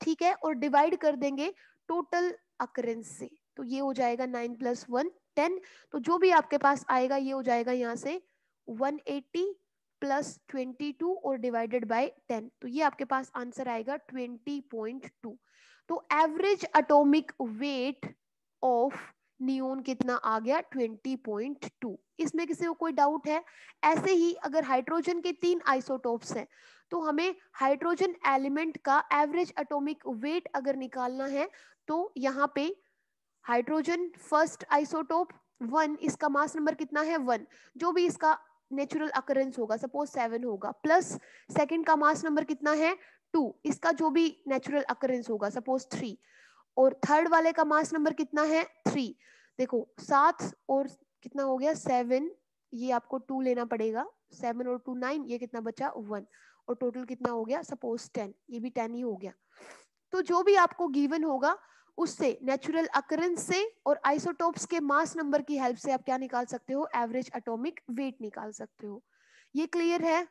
ठीक है, और डिवाइड कर देंगे टोटल अकरेंस से। तो ये हो जाएगा 9 + 1 10। तो जो भी आपके पास आएगा ये हो जाएगा यहाँ से 180 + 22 और डिवाइडेड बाय 10। तो ये आपके पास आंसर आएगा 20.2। तो average atomic weight of neon कितना आ गया 20.2। इसमें किसी को कोई डाउट है? ऐसे ही अगर हाइड्रोजन के 3 आइसोटोप्स हैं तो हमें हाइड्रोजन एलिमेंट का एवरेज एटॉमिक वेट अगर निकालना है तो यहाँ पे हाइड्रोजन फर्स्ट आइसोटोप 1, इसका मास नंबर कितना है 1, जो भी इसका नेचुरल अकरेंस होगा सपोज 7 होगा, प्लस सेकंड का मास नंबर कितना है 2, इसका जो भी नेचुरल अकरेंस होगा सपोज 3, और थर्ड वाले का मास नंबर कितना है 3। देखो 7 और कितना हो गया 7, ये आपको 2 लेना पड़ेगा, 7 और 2 9, ये कितना बचा 1, और टोटल कितना हो गया सपोज 10, ये भी 10 ही हो गया। तो जो भी आपको गिवन होगा उससे नेचुरल अकरेंस से और आइसोटोप्स के मास नंबर की हेल्प से आप क्या निकाल सकते हो, एवरेज एटॉमिक वेट निकाल सकते हो। ये क्लियर है?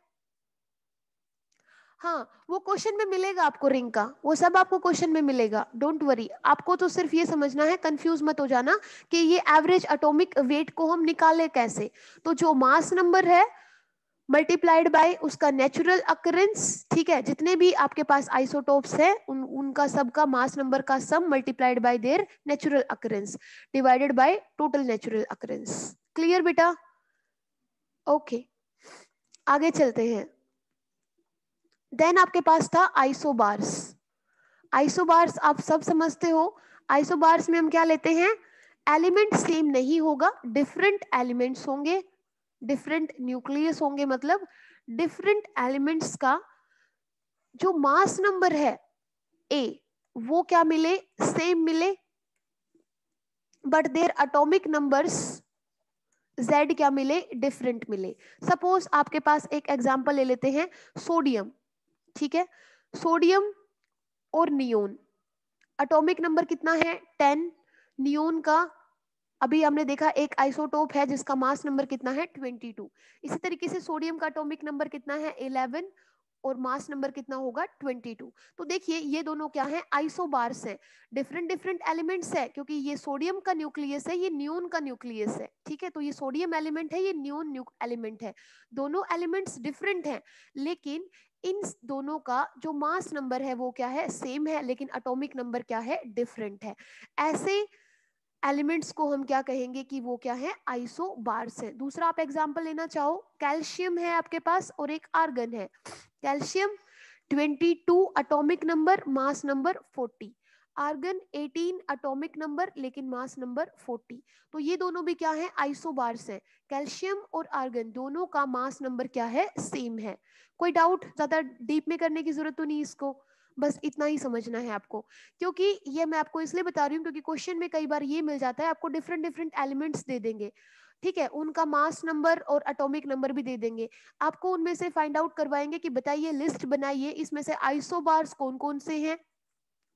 हाँ, वो क्वेश्चन में मिलेगा आपको रिंग का, वो सब आपको क्वेश्चन में मिलेगा, डोंट वरी। आपको तो सिर्फ ये समझना है, कंफ्यूज मत हो जाना कि ये एवरेज एटॉमिक वेट को हम निकाले कैसे। तो जो मास नंबर है मल्टीप्लाइड बाय उसका नेचुरल अकरेंस, ठीक है, जितने भी आपके पास आइसोटोप्स है उनका सबका मास नंबर का sum multiplied by their natural occurrence divided by total natural occurrence. Clear बेटा? ओके, आगे चलते हैं। देन आपके पास था आइसोबार्स। आइसोबार्स आप सब समझते हो। आइसोबार्स में हम क्या लेते हैं, एलिमेंट सेम नहीं होगा, डिफरेंट एलिमेंट्स होंगे, डिफरेंट न्यूक्लियस होंगे, मतलब डिफरेंट एलिमेंट्स का जो मास नंबर है ए वो क्या मिले, सेम मिले, but their atomic numbers Z क्या मिले, डिफरेंट मिले। सपोज आपके पास एक एग्जांपल ले लेते हैं सोडियम, ठीक है, सोडियम और नियोन, एटॉमिक नंबर कितना है 10, नियोन का अभी हमने देखा एक आइसोटोप है जिसका मास नंबर कितना है 22। इसी तरीके से सोडियम का एटॉमिक नंबर कितना है 11 और मास नंबर कितना होगा 22। तो देखिए ये दोनों क्या है, आइसोबार्स है, डिफरेंट डिफरेंट एलिमेंट्स है, क्योंकि ये सोडियम का न्यूक्लियस है, ये नियोन का न्यूक्लियस है, ठीक है। तो ये सोडियम एलिमेंट है, ये नियोन एलिमेंट है, दोनों एलिमेंट्स डिफरेंट हैं, लेकिन इन दोनों का जो मास नंबर है वो क्या है, सेम है, लेकिन एटॉमिक नंबर क्या है, डिफरेंट है। ऐसे एलिमेंट्स को हम क्या कहेंगे कि वो क्या है, आइसोबार्स है। दूसरा आप एग्जांपल लेना चाहो, कैल्शियम है आपके पास और एक आर्गन है। Calcium 22 atomic number, mass number 40, argon 18 atomic number लेकिन मास नंबर 40। तो ये दोनों भी क्या है, आइसोबार्स है। कैल्शियम और आर्गन दोनों का मास नंबर क्या है, सेम है। कोई डाउट? ज्यादा डीप में करने की जरूरत तो नहीं, इसको बस इतना ही समझना है आपको, क्योंकि ये मैं आपको इसलिए बता रही हूँ क्योंकि क्वेश्चन में कई बार ये मिल जाता है, आपको डिफरेंट डिफरेंट एलिमेंट्स दे देंगे, ठीक है, उनका मास नंबर और एटॉमिक नंबर भी दे देंगे, आपको उनमें से फाइंड आउट करवाएंगे कि बताइए, लिस्ट बनाइए, इसमें से आइसोबार्स कौन कौन से हैं,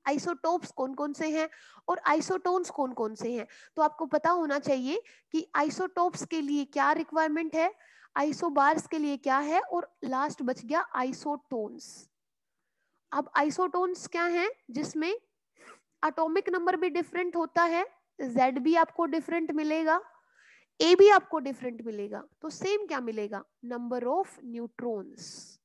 आइसोटोप्स कौन कौन से हैं और आइसोटोन्स कौन कौन से हैं। तो आपको पता होना चाहिए कि आइसोटोप्स के लिए क्या रिक्वायरमेंट है, आइसोबार्स के लिए क्या है, और लास्ट बच गया आइसोटोन्स। अब आइसोटोन्स क्या हैं, जिसमें एटॉमिक नंबर भी डिफरेंट होता है, Z भी आपको डिफरेंट मिलेगा, A भी आपको डिफरेंट मिलेगा, तो सेम क्या मिलेगा, नंबर ऑफ न्यूट्रॉन्स।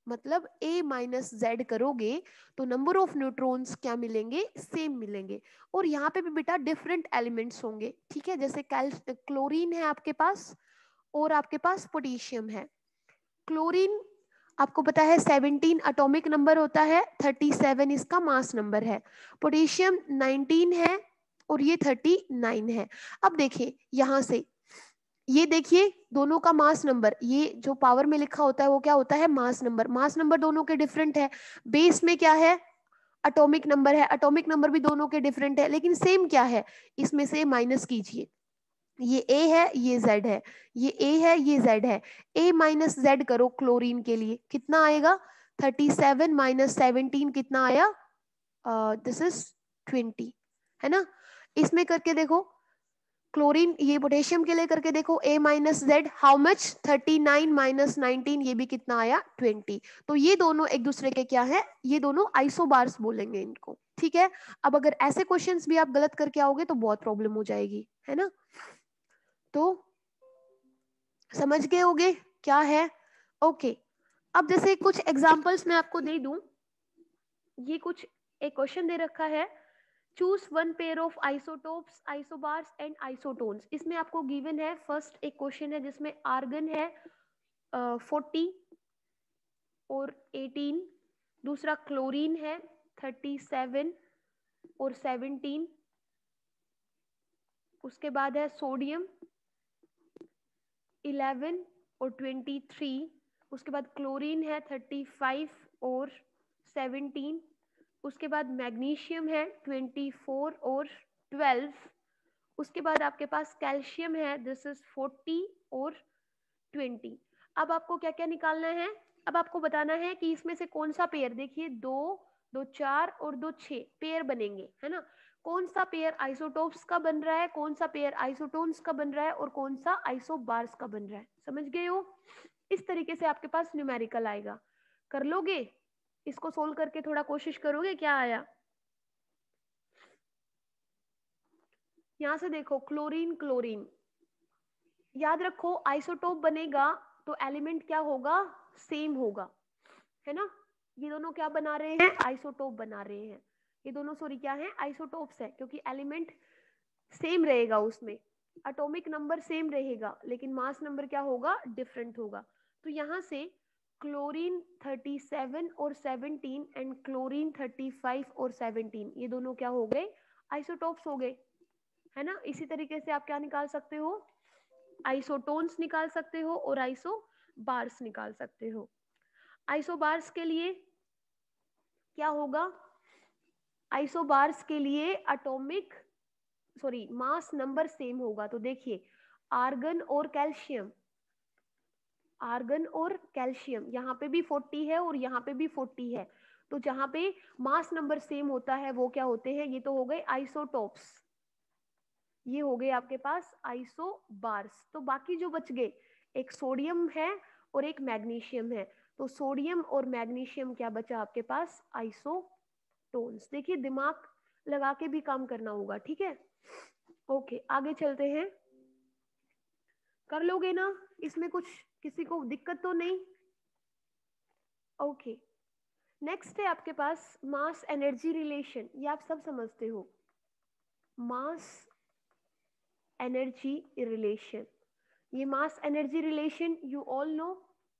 मतलब A - Z करोगे तो नंबर ऑफ न्यूट्रॉन्स क्या मिलेंगे, सेम मिलेंगे। और यहाँ पे भी बेटा डिफरेंट एलिमेंट्स होंगे, ठीक है, जैसे क्लोरीन है आपके पास और आपके पास पोटेशियम है। क्लोरीन आपको पता है 17 एटॉमिक नंबर होता है, 37 इसका मास नंबर है, पोटेशियम 19 है और ये 39 है। अब देखिए यहां से ये देखिए दोनों का मास नंबर, ये जो पावर में लिखा होता है वो क्या होता है, मास नंबर। मास नंबर दोनों के डिफरेंट है, बेस में क्या है, एटॉमिक नंबर है, एटॉमिक नंबर भी दोनों के डिफरेंट है, लेकिन सेम क्या है, इसमें से माइनस कीजिए, ये A है, ये Z है, ये A है, ये Z है। A माइनस Z करो क्लोरीन के लिए, कितना आएगा? 37 माइनस 17 कितना आया? दिस इज 20, है ना? इसमें करके देखो, क्लोरीन ये पोटेशियम के लिए करके देखो, A minus Z how much? 39 minus 19, ये भी कितना आया? 20। तो ये दोनों एक दूसरे के क्या है? ये दोनों आइसोबार्स बोलेंगे इनको, ठीक है? अब अगर ऐसे क्वेश्चंस भी आप गलत करके आओगे तो बहुत प्रॉब्लम हो जाएगी, है ना? तो समझ गए होगे क्या है? ओके, अब जैसे कुछ एग्जांपल्स मैं आपको दे दूं, ये कुछ एक क्वेश्चन दे रखा है, choose one pair of isotopes, isobars and isotones. इसमें आपको गिवन है, फर्स्ट एक क्वेश्चन है जिसमें आर्गन है 40 और 18, दूसरा क्लोरीन है 37 और 17, उसके बाद है सोडियम 11 और 23, उसके बाद क्लोरीन है 35 और 17, उसके बाद मैग्नीशियम है 24 और 12, उसके बाद आपके पास कैल्शियम है, दिस इज 40 और 20। अब आपको क्या क्या निकालना है? अब आपको बताना है कि इसमें से कौन सा पेयर, देखिए 2, 2 4 और 2 6 पेयर बनेंगे, है ना? कौन सा पेयर आइसोटोप्स का बन रहा है, कौन सा पेयर आइसोटोन्स का बन रहा है और कौन सा आइसोबार्स का बन रहा है, समझ गए हो? इस तरीके से आपके पास न्यूमेरिकल आएगा। कर लोगे इसको? सोल्व करके थोड़ा कोशिश करोगे, क्या आया? यहां से देखो, क्लोरीन क्लोरीन, याद रखो आइसोटोप बनेगा तो एलिमेंट क्या होगा? सेम होगा, है ना? ये दोनों क्या बना रहे हैं? आइसोटोप बना रहे हैं। ये दोनों सॉरी क्या है? आइसोटोप्स है, क्योंकि एलिमेंट सेम रहेगा, उसमें एटॉमिक नंबर सेम रहेगा लेकिन मास नंबर क्या होगा? डिफरेंट होगा। तो यहां से क्लोरीन 37 और 17 एंड क्लोरीन 35 और 17, ये दोनों क्या हो गए? आइसोटोप्स हो गए, है ना? इसी तरीके से आप क्या निकाल सकते हो? आइसोटोन्स निकाल सकते हो और आइसोबार्स निकाल सकते हो। आइसोबार्स के लिए क्या होगा? आइसोबार्स के लिए atomic sorry mass number same होगा। तो देखिए, आर्गन और कैल्शियम, आर्गन और कैल्शियम, यहाँ पे भी 40 है और यहाँ पे भी 40 है, तो जहां पे मास नंबर सेम होता है वो क्या होते हैं? ये तो हो गए आइसोटोप्स, ये हो गए आपके पास आइसोबार्स। तो बाकी जो बच गए, एक सोडियम है और एक मैग्नीशियम है, तो सोडियम और मैग्नीशियम क्या बचा आपके पास? आइसोटोन्स। देखिए, दिमाग लगा के भी काम करना होगा, ठीक है? ओके, आगे चलते हैं। कर लोगे ना? इसमें कुछ किसी को दिक्कत तो नहीं? ओके, नेक्स्ट है आपके पास मास एनर्जी रिलेशन। ये आप सब समझते हो, मास एनर्जी रिलेशन। ये mass energy relation you all know,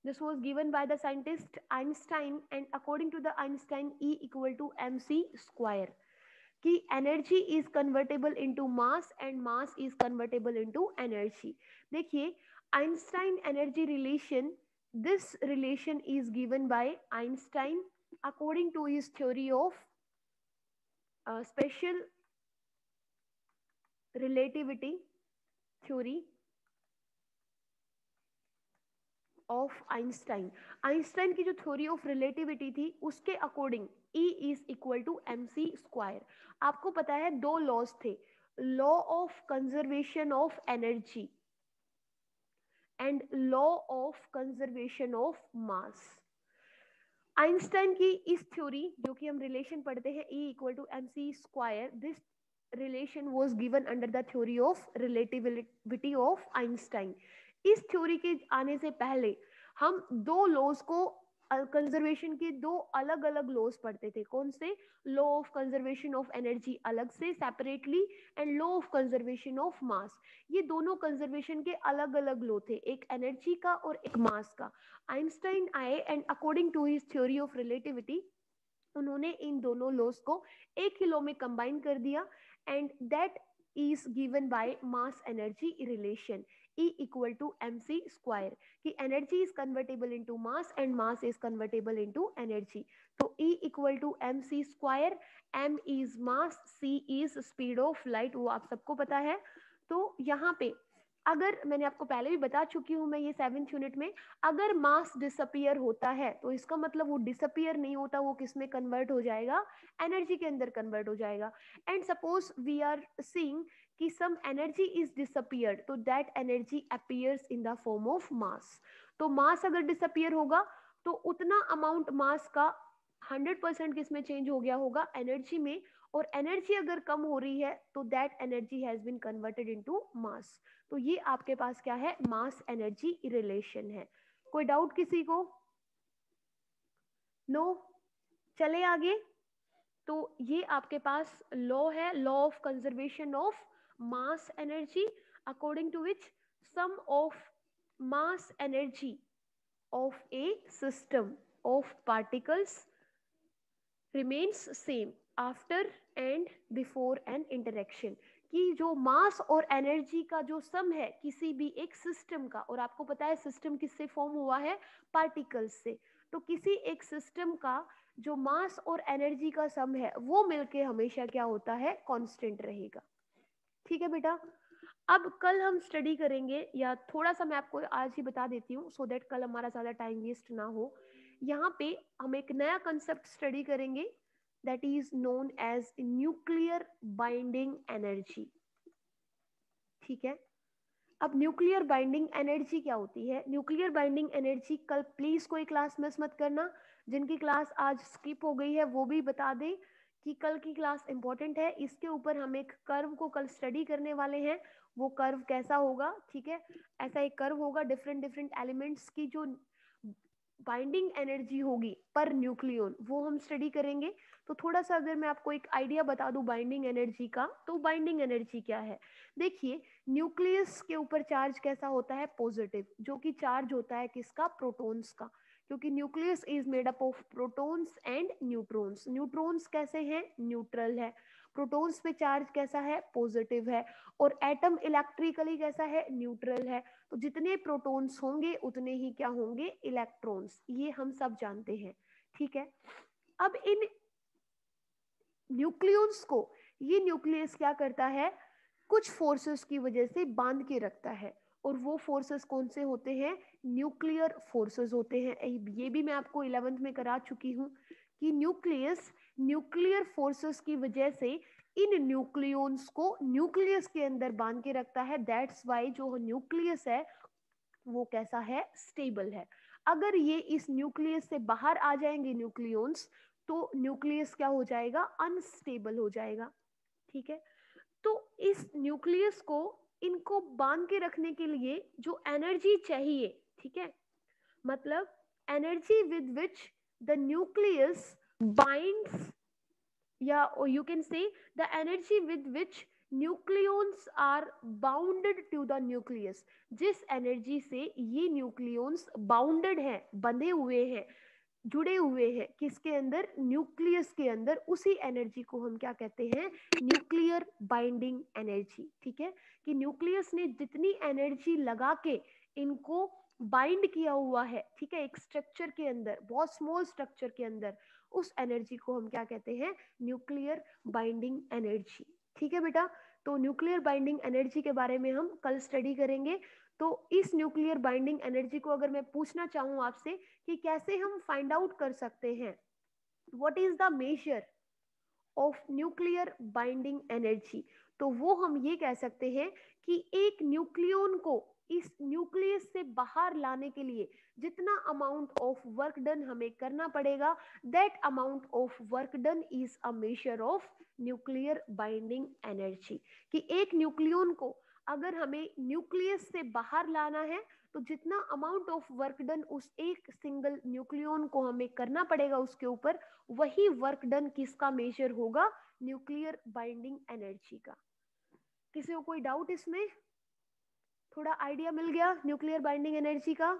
this was given by the scientist Einstein, and according to the Einstein, E equal to mc square, कि energy is convertible into mass and mass is convertible into energy। देखिए, Einstein energy relation, this relation is given by Einstein according to his theory of special relativity theory of Einstein. Einstein की जो theory of relativity थी उसके according E is equal to mc square. आपको पता है दो laws थे, law of conservation of energy and law of conservation of mass. Einstein की इस थ्योरी, जो कि हम रिलेशन पढ़ते हैं E equal to mc square, this relation was given under the theory of relativity of Einstein. इस theory के आने से पहले हम दो लॉज को, कंजर्वेशन के दो अलग अलग लॉज पढ़ते थे। कौन से? Law of conservation of energy अलग से separately and law of conservation of मास। ये दोनों कंजर्वेशन के अलग अलग लॉ थे, एक एनर्जी का और एक मास का। आइंस्टाइन आए and according to his theory of relativity उन्होंने इन दोनों लॉज को एक ही लॉ में कंबाइन कर दिया, and that is given by mass energy relation E equal to mc square, कि energy is convertible into mass and mass is convertible into energy. तो E equal to mc square, m is mass, c is speed of light, वो आप सबको पता है। तो यहाँ पे अगर मैंने आपको पहले भी बता चुकी हूं मैं ये 7th यूनिट में, अगर मास डिसअपियर होता है तो इसका मतलब वो डिसअपियर नहीं होता, वो किस में कन्वर्ट हो जाएगा, एनर्जी के अंदर कन्वर्ट हो जाएगा। And suppose we are seeing कि सम एनर्जी इज डिसअपियर्ड, तो that energy appears in the form of mass. तो मास अगर डिसअपियर होगा तो उतना अमाउंट मास का 100% किस में चेंज हो गया होगा, एनर्जी में। और एनर्जी अगर कम हो रही है तो that energy has been converted into mass. तो ये आपके पास क्या है, मास एनर्जी रिलेशन है। कोई डाउट किसी को? नो? चले आगे। तो ये आपके पास लॉ है, law of conservation of mass energy, according to which some of mass energy of a system of particles remains same after and before an interaction। कि जो मास और एनर्जी का जो सम है किसी भी एक सिस्टम का, और आपको पता है सिस्टम किससे फॉर्म हुआ है, पार्टिकल्स से, तो किसी एक सिस्टम का जो मास और एनर्जी का सम है वो मिलके हमेशा क्या होता है, कांस्टेंट रहेगा। ठीक है बेटा। अब कल हम स्टडी करेंगे, या थोड़ा सा मैं आपको आज ही बता देती हूँ सो दैट कल हमारा ज़्यादा टाइम वेस्ट ना हो। यहाँ पे हम एक नया कंसेप्ट स्टडी करेंगे that is known as nuclear binding energy. ठीक है। अब न्यूक्लियर बाइंडिंग एनर्जी क्या होती है? न्यूक्लियर बाइंडिंग एनर्जी, कल प्लीज कोई क्लास मिस मत करना, जिनकी क्लास आज स्किप हो गई है वो भी बता दें कि कल की क्लास इंपॉर्टेंट है। इसके ऊपर हम एक कर्व को कल स्टडी करने वाले हैं। वो कर्व कैसा होगा? ठीक है, ऐसा एक कर्व होगा, डिफरेंट डिफरेंट एलिमेंट्स की जो बाइंडिंग एनर्जी होगी पर न्यूक्लियन, वो हम स्टडी करेंगे। तो थोड़ा सा अगर मैं आपको एक आइडिया बता दूं बाइंडिंग एनर्जी का, तो बाइंडिंग एनर्जी क्या है? देखिए, न्यूक्लियस के ऊपर चार्ज कैसा होता है? पॉजिटिव, जो कि चार्ज होता है किसका? प्रोटॉन्स का, क्योंकि nucleus is made up of protons and neutrons. Neutrons कैसे हैं? न्यूट्रल है। प्रोटॉन्स पे चार्ज कैसा है? पॉजिटिव है। और एटम इलेक्ट्रिकली कैसा है? न्यूट्रल है। तो जितने प्रोटॉन्स होंगे उतने ही क्या होंगे? इलेक्ट्रॉन्स। ये हम सब जानते हैं। ठीक है। अब इन न्यूक्लियस को ये न्यूक्लियस क्या करता है? कुछ फोर्सेस की वजह से बांध के रखता है। और वो फोर्सेस कौन से होते हैं? न्यूक्लियर फोर्सेस होते हैं। ये भी मैं आपको 11th में करा चुकी हूँ कि न्यूक्लियस न्यूक्लियर फोर्सेस की वजह से इन न्यूक्लियंस को न्यूक्लियस के अंदर बांध के रखता है। दैट्स वाई जो न्यूक्लियस है वो कैसा है? स्टेबल है। अगर ये इस न्यूक्लियस से बाहर आ जाएंगे न्यूक्लियंस, तो न्यूक्लियस क्या हो जाएगा? अनस्टेबल हो जाएगा। ठीक है। तो इस न्यूक्लियस को, इनको बांध के रखने के लिए जो एनर्जी चाहिए, ठीक है, मतलब energy with which the nucleus binds, या you can say the energy with which nucleons are bounded to the nucleus. जिस एनर्जी से ये न्यूक्लियंस बाउंडेड है, बंधे हुए हैं, जुड़े हुए हैं किसके अंदर? न्यूक्लियस के अंदर, उसी एनर्जी को हम क्या कहते हैं? Nuclear binding energy. ठीक है, कि न्यूक्लियस ने जितनी एनर्जी लगा के इनको बाइंड किया हुआ है, ठीक है, एक स्ट्रक्चर के अंदर, बहुत स्मॉल स्ट्रक्चर के अंदर, उस एनर्जी को हम क्या कहते हैं? Nuclear binding energy. ठीक है बेटा। तो न्यूक्लियर बाइंडिंग एनर्जी के बारे में हम कल स्टडी करेंगे। तो इस न्यूक्लियर बाइंडिंग एनर्जी को अगर मैं पूछना चाहूँ आपसे कि कैसे हम फाइंड आउट कर सकते हैं, what is the measure of nuclear binding energy, तो वो हम ये कह सकते हैं कि एक न्यूक्लियन को इस न्यूक्लियस से बाहर लाने के लिए जितना अमाउंट ऑफ वर्क डन हमें करना पड़ेगा, that amount of work done is a measure of nuclear binding energy. कि एक न्यूक्लियन को अगर हमें न्यूक्लियस से बाहर लाना है तो जितना अमाउंट ऑफ वर्क डन उस एक सिंगल न्यूक्लियन को हमें करना पड़ेगा उसके ऊपर, वही वर्क डन किसका मेजर होगा? न्यूक्लियर बाइंडिंग एनर्जी का। किसी को कोई डाउट इसमें? थोड़ा आइडिया मिल गया न्यूक्लियर बाइंडिंग एनर्जी का?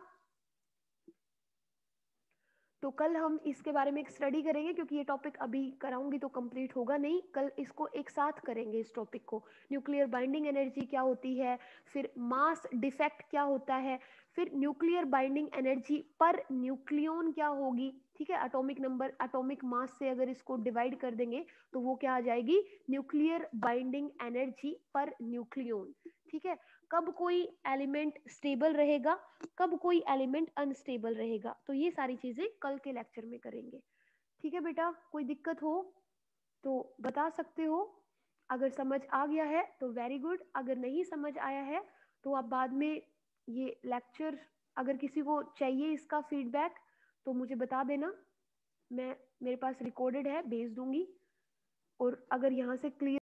तो कल हम इसके बारे में एक स्टडी करेंगे, क्योंकि ये टॉपिक अभी कराऊंगी तो कंप्लीट होगा नहीं, कल इसको एक साथ करेंगे इस टॉपिक को। न्यूक्लियर बाइंडिंग एनर्जी क्या होती है, फिर मास डिफेक्ट क्या होता है, फिर nuclear binding energy per nucleon क्या होगी। ठीक है, एटॉमिक नंबर, एटॉमिक मास से अगर इसको डिवाइड कर देंगे तो वो क्या आ जाएगी? Nuclear binding energy per nucleon. ठीक है, कब कोई एलिमेंट स्टेबल रहेगा, कब कोई एलिमेंट अनस्टेबल रहेगा। तो ये सारी चीजें कल के लेक्चर में करेंगे। ठीक है बेटा, कोई दिक्कत हो तो बता सकते हो। अगर समझ आ गया है तो वेरी गुड, अगर नहीं समझ आया है तो आप बाद में ये लेक्चर, अगर किसी को चाहिए इसका फीडबैक तो मुझे बता देना, मैं मेरे पास रिकॉर्डेड है, भेज दूंगी। और अगर यहाँ से क्लियर